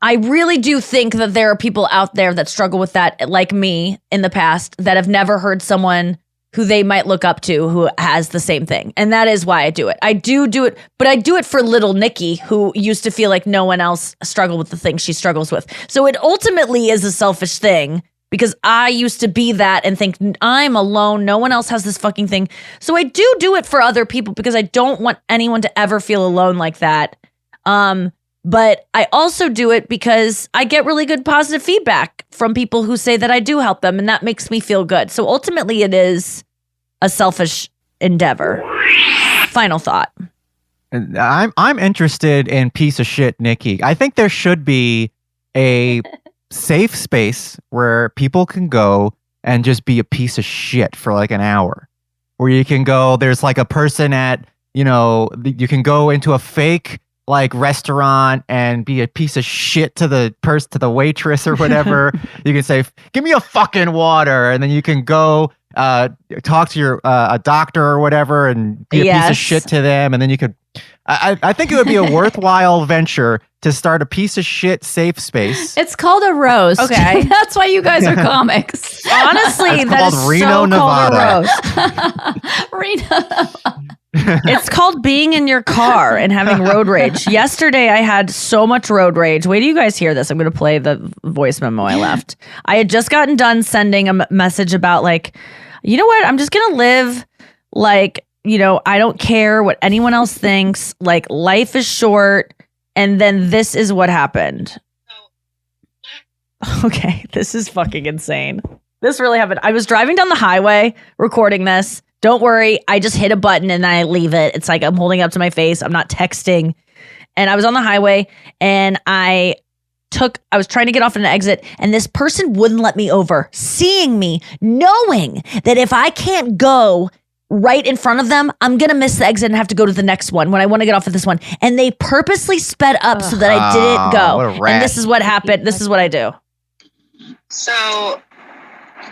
really do think that there are people out there that struggle with that, like me in the past, that have never heard someone who they might look up to who has the same thing. And that is why I do it. I do it, but I do it for little Nikki, who used to feel like no one else struggled with the things she struggles with. So it ultimately is a selfish thing, because I used to be that and think I'm alone. No one else has this fucking thing. So I do it for other people, because I don't want anyone to ever feel alone like that. But I also do it because I get really good positive feedback from people who say that I do help them, and that makes me feel good. So ultimately it is a selfish endeavor. Final thought. I'm interested in piece of shit Nikki. I think there should be a safe space where people can go and just be a piece of shit for like an hour, where you can go, there's like a person at, you know, you can go into a fake like restaurant and be a piece of shit to the waitress or whatever. You can say, give me a fucking water. And then you can go talk to your a doctor or whatever and be a piece of shit to them. And then you could, I think it would be a worthwhile venture to start a piece of shit safe space. It's called a roast. Okay. That's why you guys are comics. Honestly, It's that called is Reno, so Nevada. called a roast. Rena. It's called being in your car and having road rage. Yesterday, I had so much road rage. Wait till you guys hear this. I'm going to play the voice memo I left. I had just gotten done sending a message about like, you know what? I'm just going to live like, you know, I don't care what anyone else thinks. Like, life is short. And then this is what happened. Okay, this is fucking insane. This really happened. I was driving down the highway recording this. Don't worry, I just hit a button and I leave it. It's like I'm holding it up to my face. I'm not texting. And I was on the highway and I was trying to get off at an exit, and this person wouldn't let me over, seeing me, knowing that if I can't go right in front of them, I'm going to miss the exit and have to go to the next one when I want to get off at this one. And they purposely sped up so that I didn't go. What a rat. And this is what happened. This is what I do. So,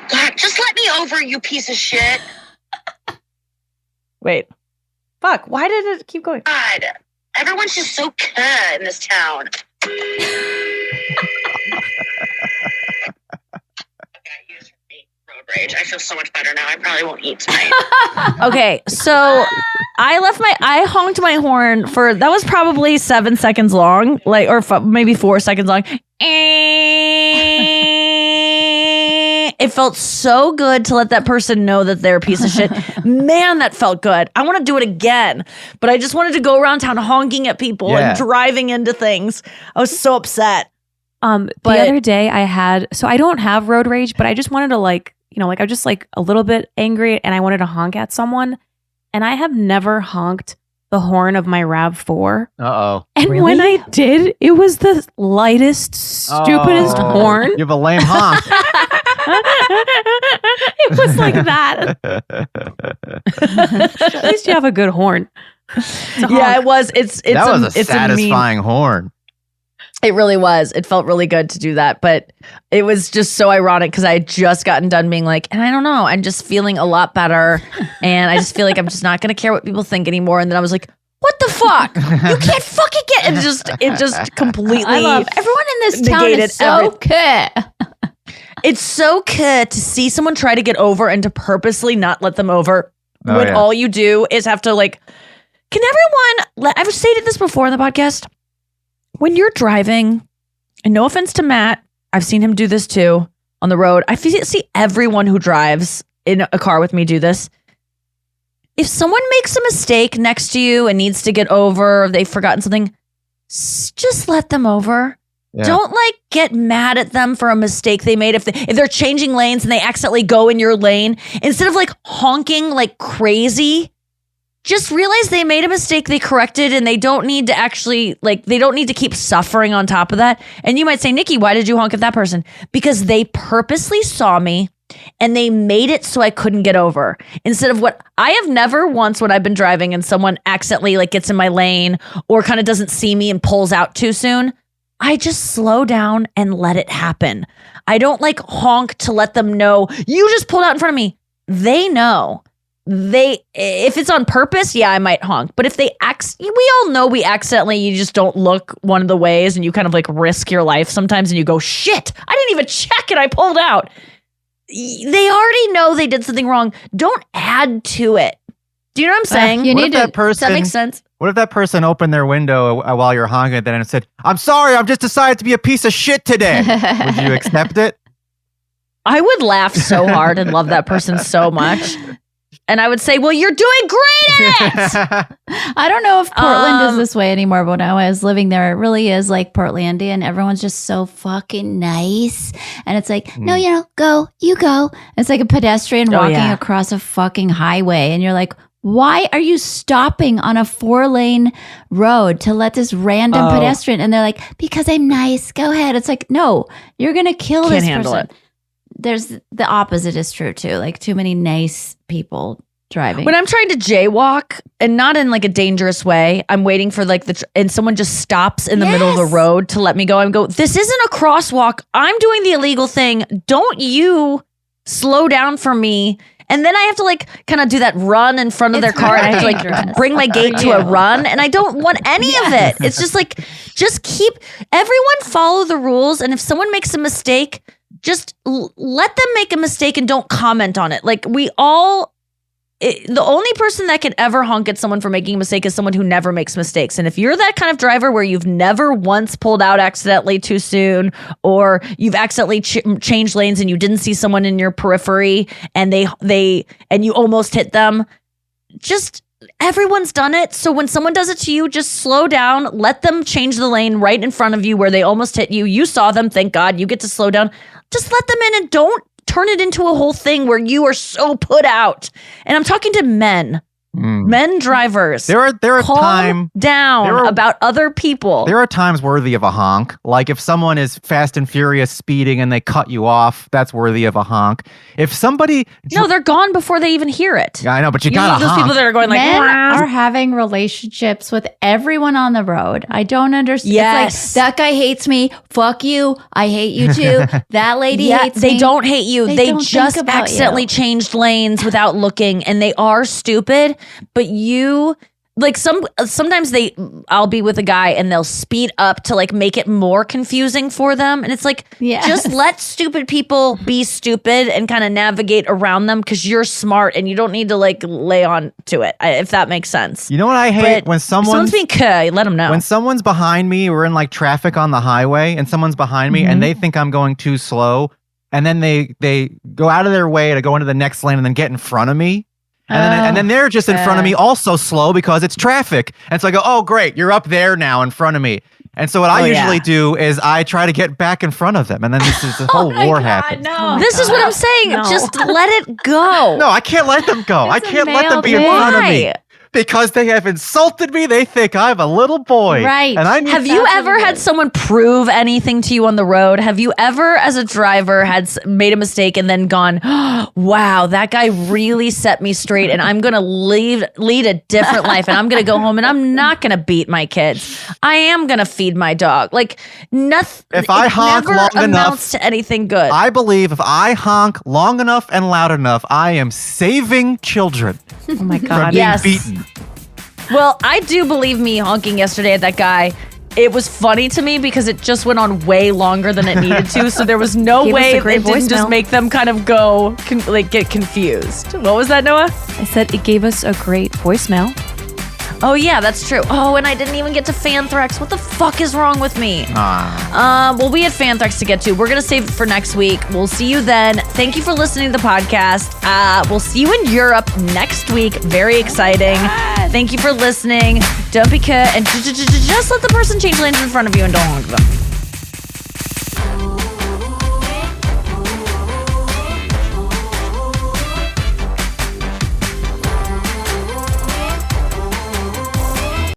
God, just let me over, you piece of shit. Wait. Fuck. Why did it keep going? God, everyone's just so in this town. Road rage. I feel so much better now. I probably won't eat tonight. Okay, so I honked my horn for, that was probably 7 seconds long, like, or maybe 4 seconds long. It felt so good to let that person know that they're a piece of shit. Man, that felt good. I want to do it again, but I just wanted to go around town honking at people and driving into things. I was so upset. The other day so I don't have road rage, but I just wanted to like, you know, like I was just like a little bit angry and I wanted to honk at someone, and I have never honked the horn of my RAV4. Uh-oh. And Really? when I did, it was the lightest, stupidest horn. You have a lame honk. It was like that. At least you have a good horn. Yeah, it was. It's that was a it's satisfying horn. It really was. It felt really good to do that, but it was just so ironic because I had just gotten done being like, and I don't know, I'm just feeling a lot better, and I just feel like I'm just not going to care what people think anymore. And then I was like, what the fuck? You can't fucking get it. Just completely. I love everyone in this town negated is so good. It's so good to see someone try to get over and to purposely not let them over Oh, when yeah. all you do is have to like. Can everyone? I've stated this before in the podcast. When you're driving, and no offense to Matt, I've seen him do this too on the road. I see everyone who drives in a car with me do this. If someone makes a mistake next to you and needs to get over, or they've forgotten something, just let them over. Yeah. Don't like get mad at them for a mistake they made if they're changing lanes and they accidentally go in your lane. Instead of like honking like crazy, just realize they made a mistake, they corrected, and they don't need to actually they don't need to keep suffering on top of that. And you might say, Nikki, why did you honk at that person? Because they purposely saw me and they made it so I couldn't get over. Instead of what I have never once when I've been driving and someone accidentally like gets in my lane or kind of doesn't see me and pulls out too soon, I just slow down and let it happen. I don't like honk to let them know you just pulled out in front of me. They know. If it's on purpose, yeah, I might honk. But if they we all know we accidentally, you just don't look one of the ways and you kind of like risk your life sometimes and you go, shit, I didn't even check and I pulled out. They already know they did something wrong. Don't add to it. Do you know what I'm saying? Does that make sense? What if that person opened their window while you're honking at them and said, I'm sorry, I've just decided to be a piece of shit today. Would you accept it? I would laugh so hard and love that person so much. And I would say, well, you're doing great at it. I don't know if Portland is this way anymore, but when I was living there, it really is like Portlandia, and everyone's just so fucking nice. And it's like, no, you go. It's like a pedestrian walking across a fucking highway. And you're like, why are you stopping on a 4-lane road to let this random pedestrian? And they're like, because I'm nice. Go ahead. It's like, no, you're going to kill this handle person. it. There's the opposite is true too. Like too many nice people driving. When I'm trying to jaywalk and not in like a dangerous way, I'm waiting for like and someone just stops in the middle of the road to let me go. I go, this isn't a crosswalk. I'm doing the illegal thing. Don't you slow down for me. And then I have to like kind of do that run in front of their car. And I have to like bring my gait to a run. And I don't want any of it. It's just like, everyone follow the rules. And if someone makes a mistake, just let them make a mistake and don't comment on it. Like the only person that can ever honk at someone for making a mistake is someone who never makes mistakes. And if you're that kind of driver where you've never once pulled out accidentally too soon, or you've accidentally changed lanes and you didn't see someone in your periphery and and you almost hit them, everyone's done it. So when someone does it to you, just slow down, let them change the lane right in front of you where they almost hit you. You saw them, thank God, you get to slow down. Just let them in and don't turn it into a whole thing where you are so put out. And I'm talking to men drivers. There are calm down about other people. There are times worthy of a honk. Like if someone is fast and furious speeding and they cut you off, that's worthy of a honk. If somebody they're gone before they even hear it. Yeah, I know, but you gotta those honk. people that are going like, men are having relationships with everyone on the road. I don't understand. Yes. It's like, that guy hates me. Fuck you. I hate you too. That lady hates me. They don't hate you. They don't just think about accidentally you. changed lanes without looking, and they are stupid. But you like sometimes I'll be with a guy and they'll speed up to like make it more confusing for them, and it's like, just let stupid people be stupid and kind of navigate around them because you're smart and you don't need to like lay on to it, if that makes sense. You know what I hate? But when someone's being let them know. When someone's behind me, we're in like traffic on the highway and someone's behind me and they think I'm going too slow, and then they go out of their way to go into the next lane and then get in front of me. And then they're just in front of me also slow because it's traffic. And so I go, oh, great, you're up there now in front of me. And so what I usually do is I try to get back in front of them. And then this whole war happens. This is what I'm saying. Just let it go. No, I can't let them go. I can't let them be in front of me. Because they have insulted me. They think I'm a little boy. Right. And have you ever had someone prove anything to you on the road? Have you ever, as a driver, made a mistake and then gone, oh, wow, that guy really set me straight and I'm going to lead a different life and I'm going to go home and I'm not going to beat my kids. I am going to feed my dog. Like, nothing. If I honk long enough to anything good. I believe if I honk long enough and loud enough, I am saving children. Oh my God. From being beaten. Well, I do believe me honking yesterday at that guy. It was funny to me because it just went on way longer than it needed to. So there was no way it didn't just make them kind of go, get confused. What was that, Noah? I said it gave us a great voicemail. Oh, yeah, that's true. Oh, and I didn't even get to Fanthrex. What the fuck is wrong with me? Well, we had Fanthrex to get to. We're going to save it for next week. We'll see you then. Thank you for listening to the podcast. We'll see you in Europe next week. Very exciting. Thank you for listening. Don't be cut and just let the person change lanes in front of you and don't honk them.